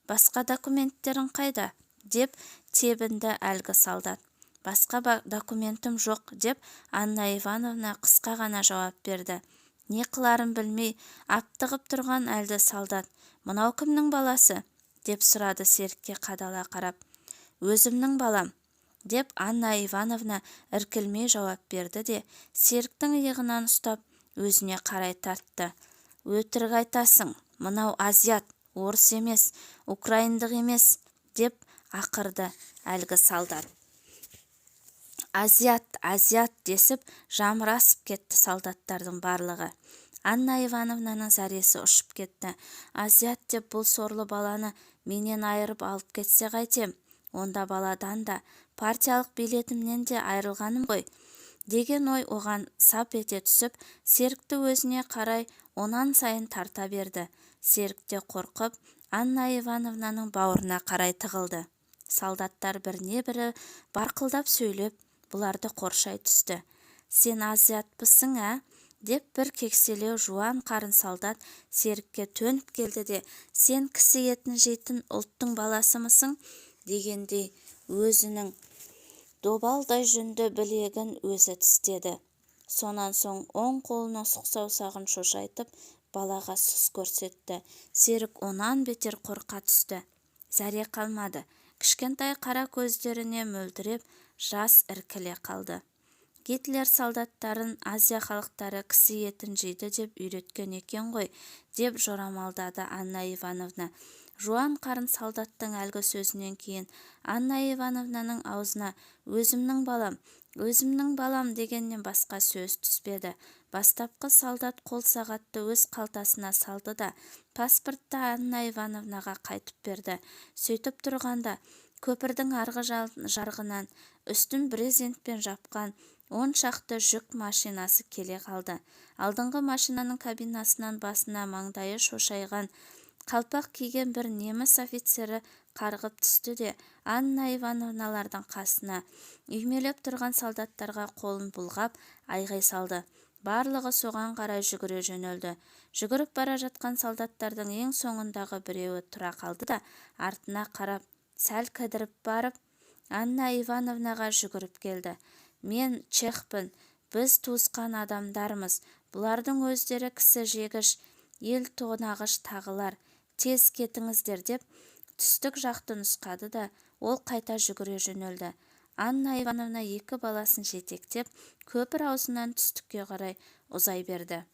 Басқа документтерің қайда? Деп тебінді әлгі солдат. Басқа документім жоқ, деп Анна Ивановна қысқа ғана жауап берді. Не қыларын білмей, аптығып тұрған әлді солдат. Мынау кімнің баласы? Деп сұрады Серікке қадала қарап. Өзімнің балам, деп Анна Ивановна іркілмей жауап берді де, Серіктің иығынан ұстап, өзіне қарай тартты. Өтірік айтасың, мынау азиат, орыс емес, украиндық емес, деп ақырды әлгі солдат. Азиат десіп жамырасып кетті солдаттардың барлығы. Анна Ивановнаның зәресі ұшып кетті. Азиат деп бұл сорлы баланы менен айырып алып кетсе қайтем? Онда баладан да, партиялық билетімнен де айырылғаным ғой, деген ой оған сап ете түсіп, Серікті өзіне қарай онан сайын тарта берді. Серік те қорқып, Анна Ивановнаның бауырына қарай тығылды. Солдаттар біріне-бірі барқылдап сөйлеп, бұларды қоршай түсті. Сен азиатпысың, ә? Деп бір кекселеу жуан қарын солдат Серікке төніп келді де, сен кісі етін жейтін ұлттың баласымысың? Дегендей өзінің добалдай жүнді білегін өзі тістеді. Сонан соң оң қолының сұқ саусағын шошайтып, балаға сұс көрсетті. Серік онан бетер қорқа түсті. Зәре қалмады. Кішкентай қара көздеріне мөлдіреп, жас іркіле қалды. Гитлер солдаттарын Азия халықтары кісі етін жейді деп үйреткен екен ғой, деп жорамалдады Анна Ивановна. Жуан қарын солдаттың әлгі сөзінен кейін Анна Ивановнаның аузына өзімнің балам дегеннен басқа сөз түспеді. Бастапқы солдат қол сағатты өз қалтасына салды да паспортты Анна Ивановнаға қайтып берді. Сөйтіп тұрғанда көпірдің арғы жарғынан үстін брезентпен жапқан 10 шақты жүк машинасы келе қалды. Алдыңғы машинаның кабинасынан басына маңдайы шошайған қалпақ киген бір неміс офицері қарғып түсті де Анна Ивановналардың қасына үймелеп тұрған солдаттарға қолын бұлғап айғай салды. Барлығы соған қарай жүгіре жөнелді. Жүгіріп бара жатқан солдаттардың ең соңындағы біреуі тұра қалды да артына қарап сәл кідіріп барып Анна Ивановнаға жүгіріп келді. Мен чехпін, біз туысқан адамдармыз, бұлардың өздері кісі жегіш, ел тонағыш тағылар, тез кетіңіздер деп түстік жақты нұсқады да ол қайта жүгіре жөнелді. Анна Ивановна екі баласын жетектеп көпір аузынан түстікке қарай ұзай берді.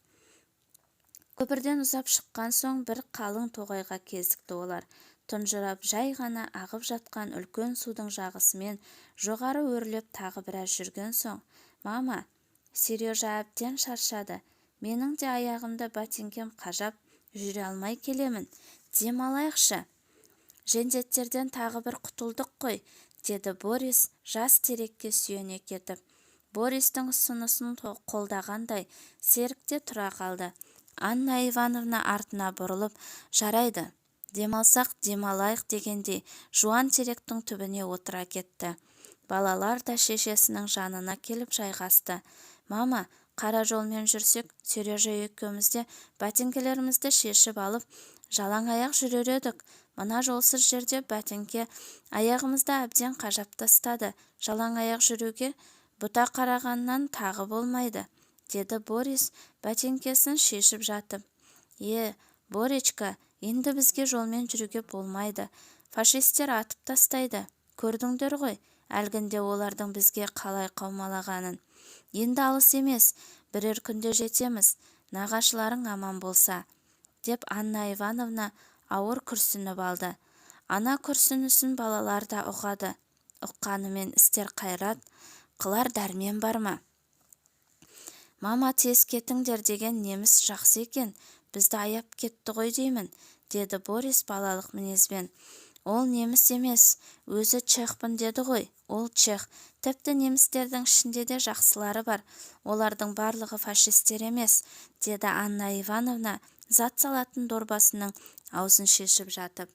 Көпірден ұзап шыққан соң бір қалың тоғайға кезікті олар. Тұнжырап жай ғана ағып жатқан үлкен судың жағысымен жоғары өрлеп тағы біраз жүрген соң, «Мама, Сережа әбден шаршады. Менің де аяғымда ботинкем қажап жүре алмай келемін. Демалайықшы. Жендеттерден тағы бір құтылдық қой», деді Борис жас терекке сүйене кетіп. Бористің ұсынысын қолдағандай серікте тұра қалды. Анна Ивановна артына бұрылып, «Жарайды, демалсақ демалайық» дегендей жуан теректің түбіне отыра кетті. Балалар да шешесінің жанына келіп жайғасты. «Мама, қара жолмен жүрсек, Сережа екеуміз де бәтеңкелерімізді шешіп алып, жалаң аяқ жүрер едік. Мына жолсыз жерде бәтеңке аяғымызды әбден қажап тастады. Жалаң аяқ жүруге бұта қарағаннан тағы болмайды», деді Борис бәтеңкесін шешіп жатып. Боречка, енді бізге жолмен жүруге болмайды. Фашистер атып тастайды. Көрдіңдер ғой, әлгінде олардың бізге қалай қаумалағанын. Енді алыс емес, бірер күнде жетеміз, нағашыларың аман болса», деп Анна Ивановна ауыр күрсініп алды. Ана күрсінісін балалар да ұғады. Ұққанымен істер қайрат, қылар дәрмен бар ма? «Мама, тез кетіңдер деген неміс жақсы екен, бізді аяп кетті ғой деймін», деді Борис балалық мінезбен. «Ол неміс емес, өзі чехпін деді ғой, ол чех. Тіпті немістердің ішінде де жақсылары бар. Олардың барлығы фашистер емес», деді Анна Ивановна зат салатын дорбасының аузын шешіп жатып.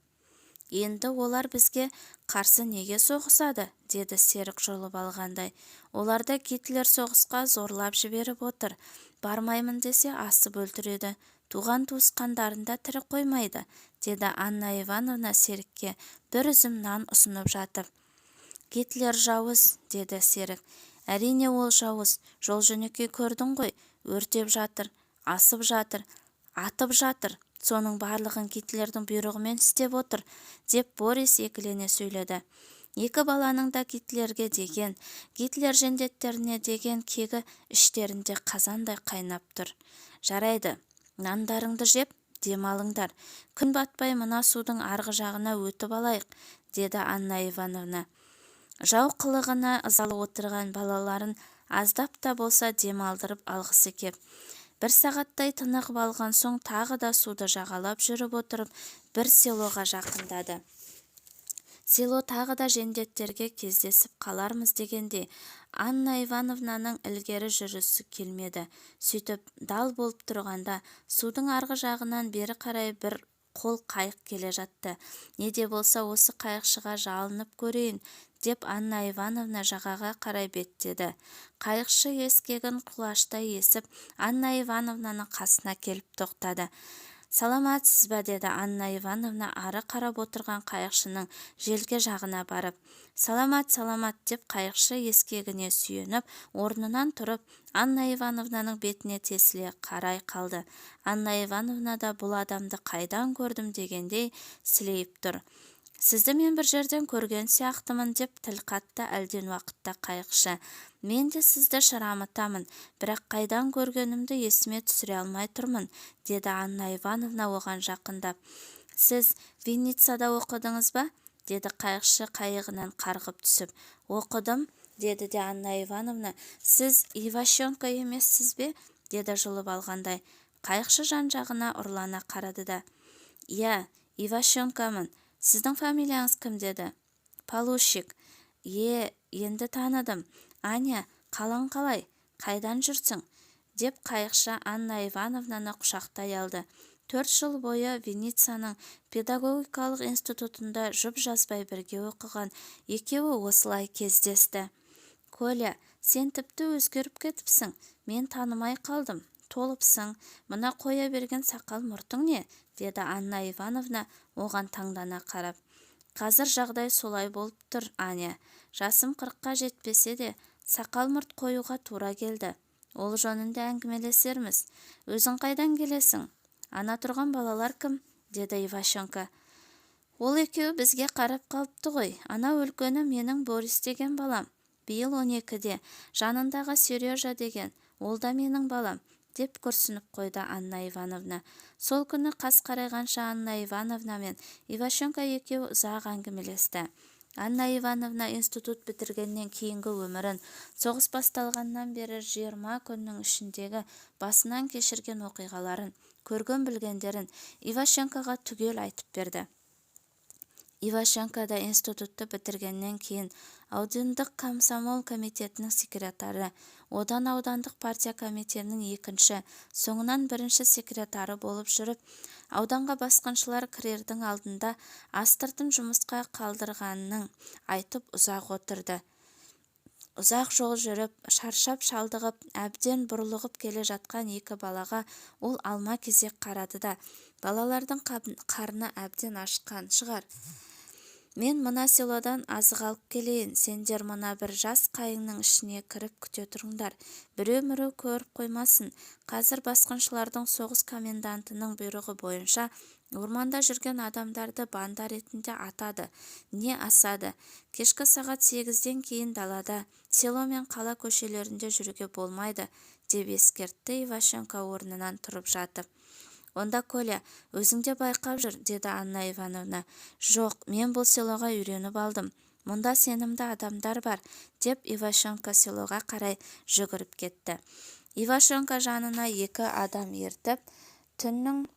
«Енді олар бізге қарсы неге соғысады?» деді серік жұлып алғандай. «Оларды Гитлер соғысқа зорлап жіберіп отыр. Бармаймын десе асып өлтіреді. Туған туысқандарында тірі қоймайды», деді Анна Ивановна серікке бір үзім нан ұсынып жатып. «Гитлер жауыз», деді серік. «Әрине ол жауыз. Жол жөнекей көрдің ғой, өртеп жатыр, асып жатыр, атып жатыр. Соның барлығын Гитлердің бұйрығымен істеп отыр», деп Борис екілене сөйледі. Екі баланың да Гитлерге деген, Гитлер жендеттеріне деген кегі іштерінде қазандай қайнап тұр. «Жарайды, нандарыңды жеп, демалыңдар. Күн батпай мына судың арғы жағына өтіп алайық», деді Анна Ивановна. Жау қылығына ызалы отырған балаларын аздап та болса демалдырып алғысы кеп. Бір сағаттай тынығып алған соң тағы да суды жағалап жүріп отырып бір селоға жақындады. Село тағы да жендеттерге кездесіп қалармыз дегенде Анна Ивановнаның ілгері жүрісі келмеді. Сөйтіп дал болып тұрғанда судың арғы жағынан бері қарай бір қол қайық келе жатты. «Не де болса осы қайықшыға жалынып көрейін», деп Анна Ивановна жағаға қарай беттеді. Қайықшы ескегін құлаштай есіп Анна Ивановнаның қасына келіп тоқтады. «Саламатсыз ба?» деді Анна Ивановна ары қарап отырған қайықшының желке жағына барып. «Саламат, саламат» деп қайықшы ескегіне сүйеніп, орнынан тұрып, Анна Ивановнаның бетіне тесіле қарай қалды. Анна Ивановна да бұл адамды қайдан көрдім дегендей сілейіп тұр. Сізді мен бір жерден көрген сияқтымын деп тіл қатты әлден уақытта қайықшы. Мен де сізді шырамытамын, бірақ қайдан көргенімді есіме түсіре алмай тұрмын, деді Анна Ивановна оған жақындап. Сіз Винницада оқыдыңыз ба? Деді қайықшы қайығынан қарғып түсіп. Оқыдым, деді де Анна Ивановна. Сіз Иващенко емессіз бе? Деді жұлып алғандай. Қайықшы жан-жағына ұрлана қарады да. Иә, Иващенкамын. Сіздің фамилияңыз кім? Деді. Полушик. Енді таныдым. Аня, қалаң қалай? Қайдан жүрсің? Деп қайықшы Анна Ивановнаны құшақтай алды. 4 жыл бойы Винницаның педагогикалық институтында жұп жазбай бірге оқыған екеуі осылай кездесті. Коля, сен тіпті өзгеріп кетіпсің. Мен танымай қалдым. Толыпсың. Мына қоя берген сақал мұртың не? Деді Анна Ивановна оған таңдана қарап. Қазір жағдай солай болып тұр, Аня. Жасым 40-қа жетпесе де, сақал мұрт қоюға тура келді. Ол жөнінде әңгімелесерміз. Өзің қайдан келесің? Ана тұрған балалар кім? Деді Иващенко. Ол екеуі бізге қарап қалыпты ғой. Ана үлкені менің Борис деген балам. Биыл 12-де. Жанындағы Сережа деген. Ол да менің балам. Деп күрсініп қойды Анна Ивановна. Сол күні қас қарайғанша Анна Ивановна мен Иващенко екеуі ұзақ әңгімелесті. Анна Ивановна институт бітіргеннен кейінгі өмірін, соғыс басталғаннан бері 20 күннің ішіндегі басынан кешірген оқиғаларын, көрген білгендерін Иващенкоға түгел айтып берді. Иващенко да институтты бітіргеннен кейін аудандық комсомол комитетінің секретары, одан аудандық партия комитетінің екінші, соңынан бірінші секретары болып жүріп, ауданға басқыншылар кірердің алдында астыртын жұмысқа қалдырғанын айтып ұзақ отырды. Ұзақ жол жүріп, шаршап шалдығып, әбден бұрылығып келе жатқан екі балаға ол алма кезек қарады да, балалардың қарны әбден ашқан шығар. Мен мына селодан азық алып келейін, сендер мына бір жас қайыңның ішіне кіріп күте тұрыңдар. Біреу-міреу көріп қоймасын. Қазір басқыншылардың соғыс комендантының бұйрығы бойынша орманда жүрген адамдарды банда ретінде атады, не асады. Кешкі сағат 8-ден кейін далада, село мен қала көшелерінде жүруге болмайды, деп ескертті Иващенко орнынан тұрып жатып. Онда Коля, өзіңде байқап жүр, деді Анна Ивановна. Жоқ, мен бұл селоға үйреніп алдым. Мұнда сенімді адамдар бар, деп Иващенко селоға қарай жүгіріп кетті. Иващенко жанына 2 адам ертіп, түннің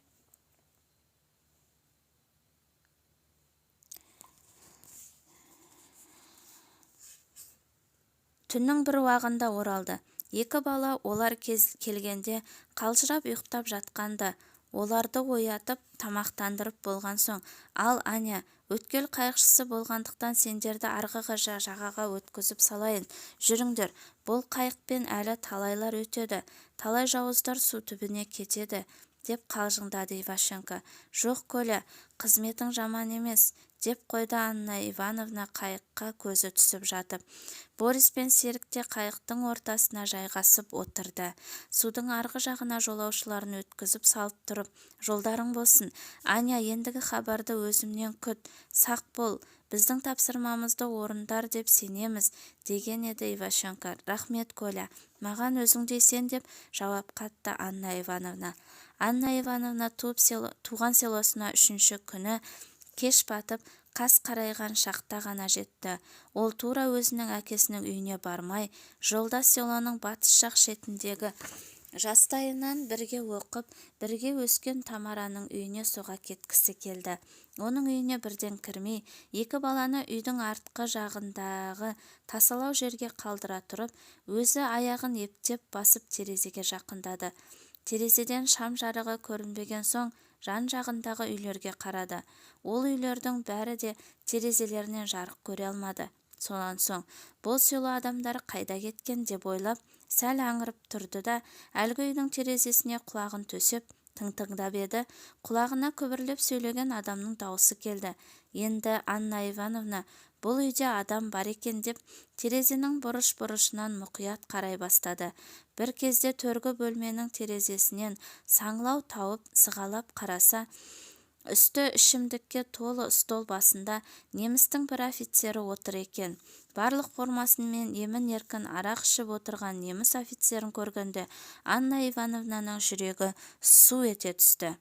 бір уағында оралды. 2 бала олар келгенде қалжырап ұйықтап жатқанды. Оларды оятып, тамақтандырып болған соң, ал Аня, өткел қайықшысы болғандықтан сендерді арғыға жағаға өткізіп салайын. Жүріңдер, бұл қайықпен әлі талайлар өтеді, талай жауыздар су түбіне кетеді, деп қалжыңдады Иващенко. Жоқ, Коля, қызметің жаман емес, деп қойды Анна Ивановна қайыққа көзі түсіп жатып. Борис пен Серік те қайықтың ортасына жайғасып отырды. Судың арғы жағына жолаушыларын өткізіп салып тұрып, жолдарың болсын. Аня, ендігі хабарды өзімнен күт, сақ бол, біздің тапсырмамызды орындар деп сенеміз, деген еді Иващенко. Рахмет, Коля, маған өзің дейсен, деп жауап қатты Анна Ивановна. Анна Ивановна туған селосына 3-ші күні кеш батып, қас қарайған шақта ғана жетті. Ол тура өзінің әкесінің үйіне бармай, жолда селоның батыс жақ шетіндегі жастайынан бірге оқып, бірге өскен Тамараның үйіне соға кеткісі келді. Оның үйіне бірден кірмей, 2 баланы үйдің артқы жағындағы тасалау жерге қалдыра тұрып, өзі аяғын ептеп басып терезеге жақындады. Терезеден шам жарығы көрінбеген соң, жан-жағындағы үйлерге қарады. Ол үйлердің бәрі де терезелерінен жарық көре алмады. Сонан соң, бұл село адамдары қайда кеткен деп ойлап, сәл аңырып тұрды да, әлгі үйдің терезесіне құлағын төсеп, тыңдап еді, құлағына күбірлеп сөйлеген адамның дауысы келді. Енді Анна Ивановна, бұл үйде адам бар екен деп, терезенің бұрыш-бұрышынан мұқият қарай бастады. Бір кезде төргі бөлменің терезесінен саңлау тауып сығалап қараса, Үсті ішімдікке толы стол басында немістің бір офицері отыр екен. Барлық формасымен емін-еркін арақ ішіп отырған неміс офицерін көргенде Анна Ивановнаның жүрегі су ете түсті.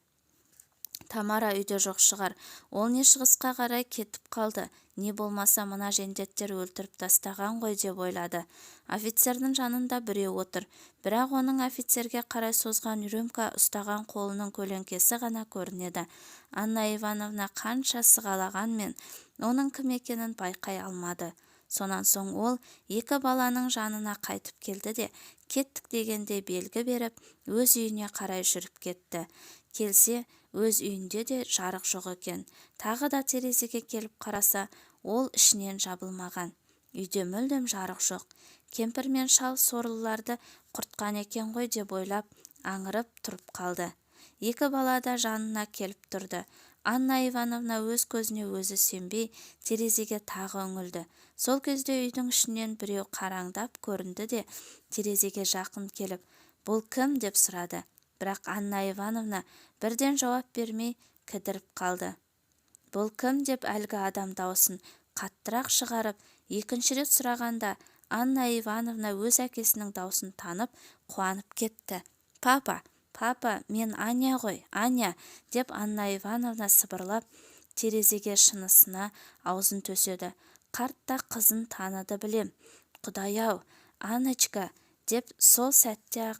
Тамара үйде жоқ шығар. Ол не шығысқа қарай кетіп қалды, не болмаса мына жендеттер өлтіріп тастаған ғой деп ойлады. Офицердің жанында біреу отыр, бірақ оның офицерге қарай созған рюмка ұстаған қолының көлеңкесі ғана көрінеді. Анна Ивановна қанша сығалағанмен оның кім екенін байқай алмады. Сонан соң ол екі баланың жанына қайтып келді де, кеттік дегенде белгі беріп, өз үйіне қарай жүріп кетті. Келсе, өз үйінде де жарық жоқ екен. Тағы да терезеге келіп қараса, ол ішінен жабылмаған. Үйде мүлдем жарық жоқ. Кемпір мен шал сорлыларды құртқан екен ғой деп ойлап, аңырып тұрып қалды. Екі бала да жанына келіп тұрды. Анна Ивановна өз көзіне өзі сенбей, терезеге тағы үңілді. Сол кезде үйдің ішінен біреу қараңдап көрінді де, терезеге жақын келіп, бұл кім деп сұрады. Бірақ Анна Ивановна бірден жауап бермей кідіріп қалды. Бұл кім деп әлгі адам даусын қаттырақ шығарып, екінші рет сұрағанда, Анна Ивановна өз әкесінің даусын танып, қуанып кетті. Папа, мен Аня ғой, Аня, деп Анна Ивановна сыбырлап, терезеге шынысына аузын төседі. Қарт та қызын таныды білем. Құдай-ау, Анечка, деп сол сәтте ақ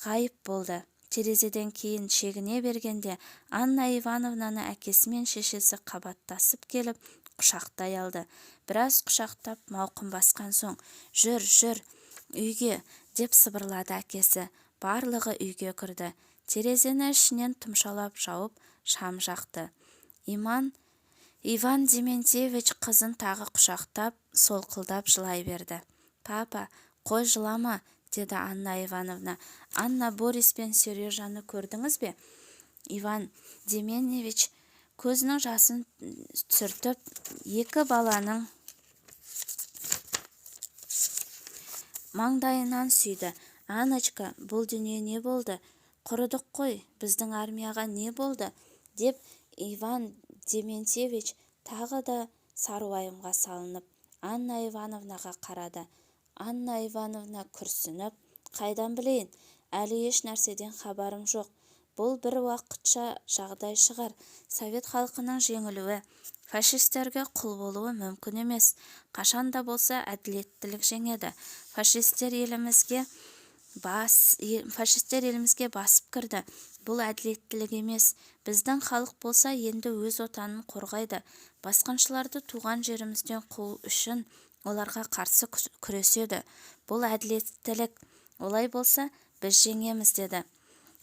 ғайып болды. Терезеден кейін шегіне бергенде Анна Ивановнаны әкесі мен шешесі қабаттасып келіп құшақтай алды. Біраз құшақтап мауқын басқан соң, жүр, үйге, деп сыбырлады әкесі. Барлығы үйге кірді. Терезені ішінен тұмшалап жауып шам жақты. Иван Дементьевич қызын тағы құшақтап, солқылдап жылай берді. Папа, қой жылама, деді Анна Ивановна. Анна, Борис пен Сережаны көрдіңіз бе? Иван Дементьевич көзінің жасын сүртіп, екі баланың маңдайынан сүйді. Аночка, бұл дүние не болды? Құрыдық қой, біздің армияға не болды? Деп Иван Дементьевич тағы да саруайымға салынып, Анна Ивановнаға қарады. Анна Ивановна күрсініп, қайдан білейін, әлі еш нәрседен хабарым жоқ. Бұл бір уақытша жағдай шығар. Совет халқының жеңілуі, фашистерге құл болуы мүмкін емес. Қашанда болса әділеттілік жеңеді. Фашистер елімізге басып кірді. Бұл әділеттілік емес. Біздің халық болса енді өз отанын қорғайды. Басқыншыларды туған жерімізден қуу үшін оларға қарсы күреседі. Бұл әділеттілік. Олай болса біз жеңеміз, деді.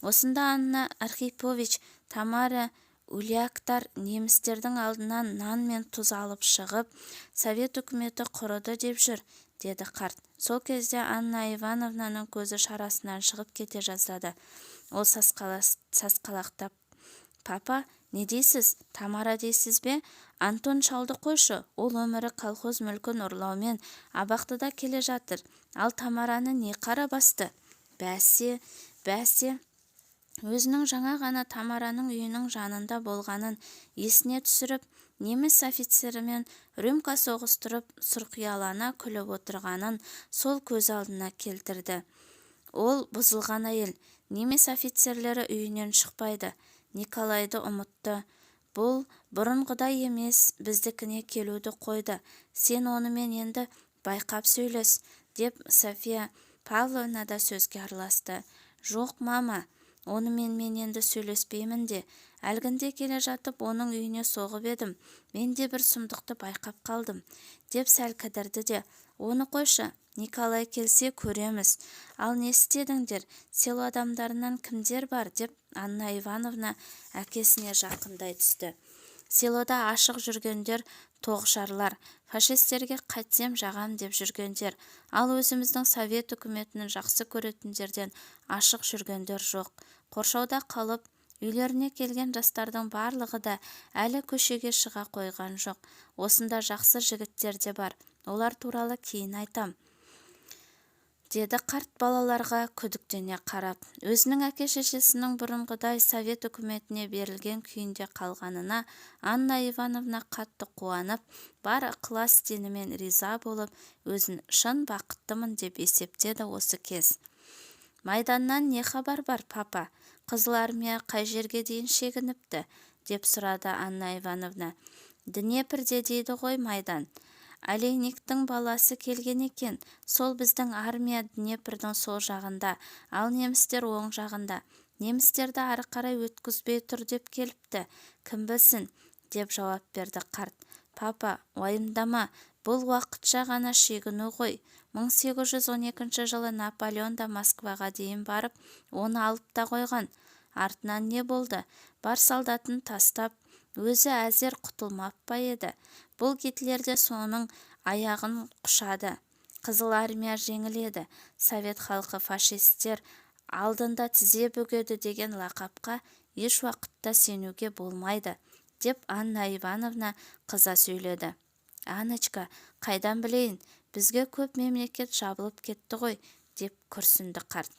Осында Анна Архипович, Тамара Уляктар немістердің алдынан нан мен тұз алып шығып, Совет үкіметі құрыды деп жүр, деді қарт. Сол кезде Анна Ивановнаның көзі шарасынан шығып кете жаздады. Ол сасқалақтап, папа, не дейсіз? Тамара дейсіз бе? Антон шалды қойшы, ол өмірі колхоз мүлкін ұрлаумен абақтыда келе жатыр. Ал Тамараны не қара басты? Бәсе, өзінің жаңа ғана Тамараның үйінің жанында болғанын есіне түсіріп, неміс офицерімен рюмка соғыстырып, сұрқиялана күліп отырғанын сол көз алдына келтірді. Ол бұзылған әйел. Неміс офицерлері үйінен шықпайды. Николайды ұмытты. Бұл бұрынғыдай емес, біздікіне келуді қойды. Сен онымен енді байқап сөйлес, деп София Павловна да сөзге араласты. Жоқ, мама, онымен мен енді сөйлеспеймін де. Әлгінде келе жатып оның үйіне соғып едім. Мен де бір сұмдықты байқап қалдым, деп сәл кідірді де. Оны қойшы, Николай келсе көреміз. Ал не істедіңдер? Село адамдарынан кімдер бар? Деп Анна Ивановна әкесіне жақындай түсті. Селода ашық жүргендер тоғышарлар, фашистерге қайтсем жағам деп жүргендер. Ал өзіміздің Совет үкіметінің жақсы көретіндерден ашық жүргендер жоқ. Қоршауда қалып, үйлеріне келген жастардың барлығы да әлі көшеге шыға қойған жоқ. Осында жақсы жігіттер де бар. Олар туралы кейін айтам. деді қарт балаларға күдіктене қарап. Өзінің әке-шешесінің бұрынғыдай совет үкіметіне берілген күйінде қалғанына Анна Ивановна қатты қуанып, бар ықылас-сеніммен риза болып, өзін шын бақыттымын деп есептеді осы кез. «Майданнан не хабар бар, папа? Қызыл армия қай жерге дейін шегініпті?» деп сұрады Анна Ивановна. «Днепрде дейді ғой майдан. Олейниктің баласы келген екен. Сол біздің армия Днепрдің сол жағында, ал немістер оң жағында. Немістерді ары қарай өткізбей тұр деп келіпті. Кім білсін?» деп жауап берді қарт. «Папа, уайымдама, бұл уақытша ғана шегіну ғой. 1812 жылы Наполеон да Москваға дейін барып, оны алып та қойған. Артынан не болды? Бар солдатын тастап, өзі әзер құтылмап па еді? Бұл Гитлерде соның аяғын құшады. Қызыл армия жеңіледі. Совет халқы фашистер алдында тізе бүгеді деген лақапқа еш уақытта сенуге болмайды», деп Анна Ивановна қыза сөйледі. «Аночка, қайдан білейін? Бізге көп мемлекет жабылып кетті ғой», деп күрсінді қарт.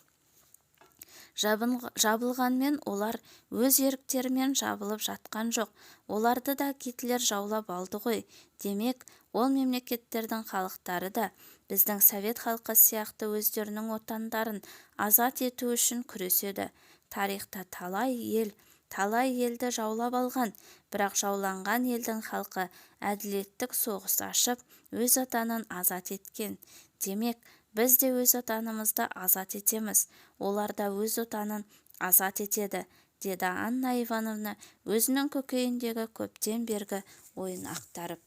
Жабылғанмен олар өз еріктерімен жабылып жатқан жоқ. Оларды да Гитлер жаулап алды ғой. Демек, ол мемлекеттердің халықтары да біздің совет халқы сияқты өздерінің отандарын азат ету үшін күреседі. Тарихта талай елді жаулап алған, бірақ жауланған елдің халқы әділеттік соғыс ашып, өз отанын азат еткен. Демек, біз де өз отанымызды азат етеміз, олар да өз отанын азат етеді», деді Анна Ивановна өзінің көкейіндегі көптен бергі ойын ақтарып.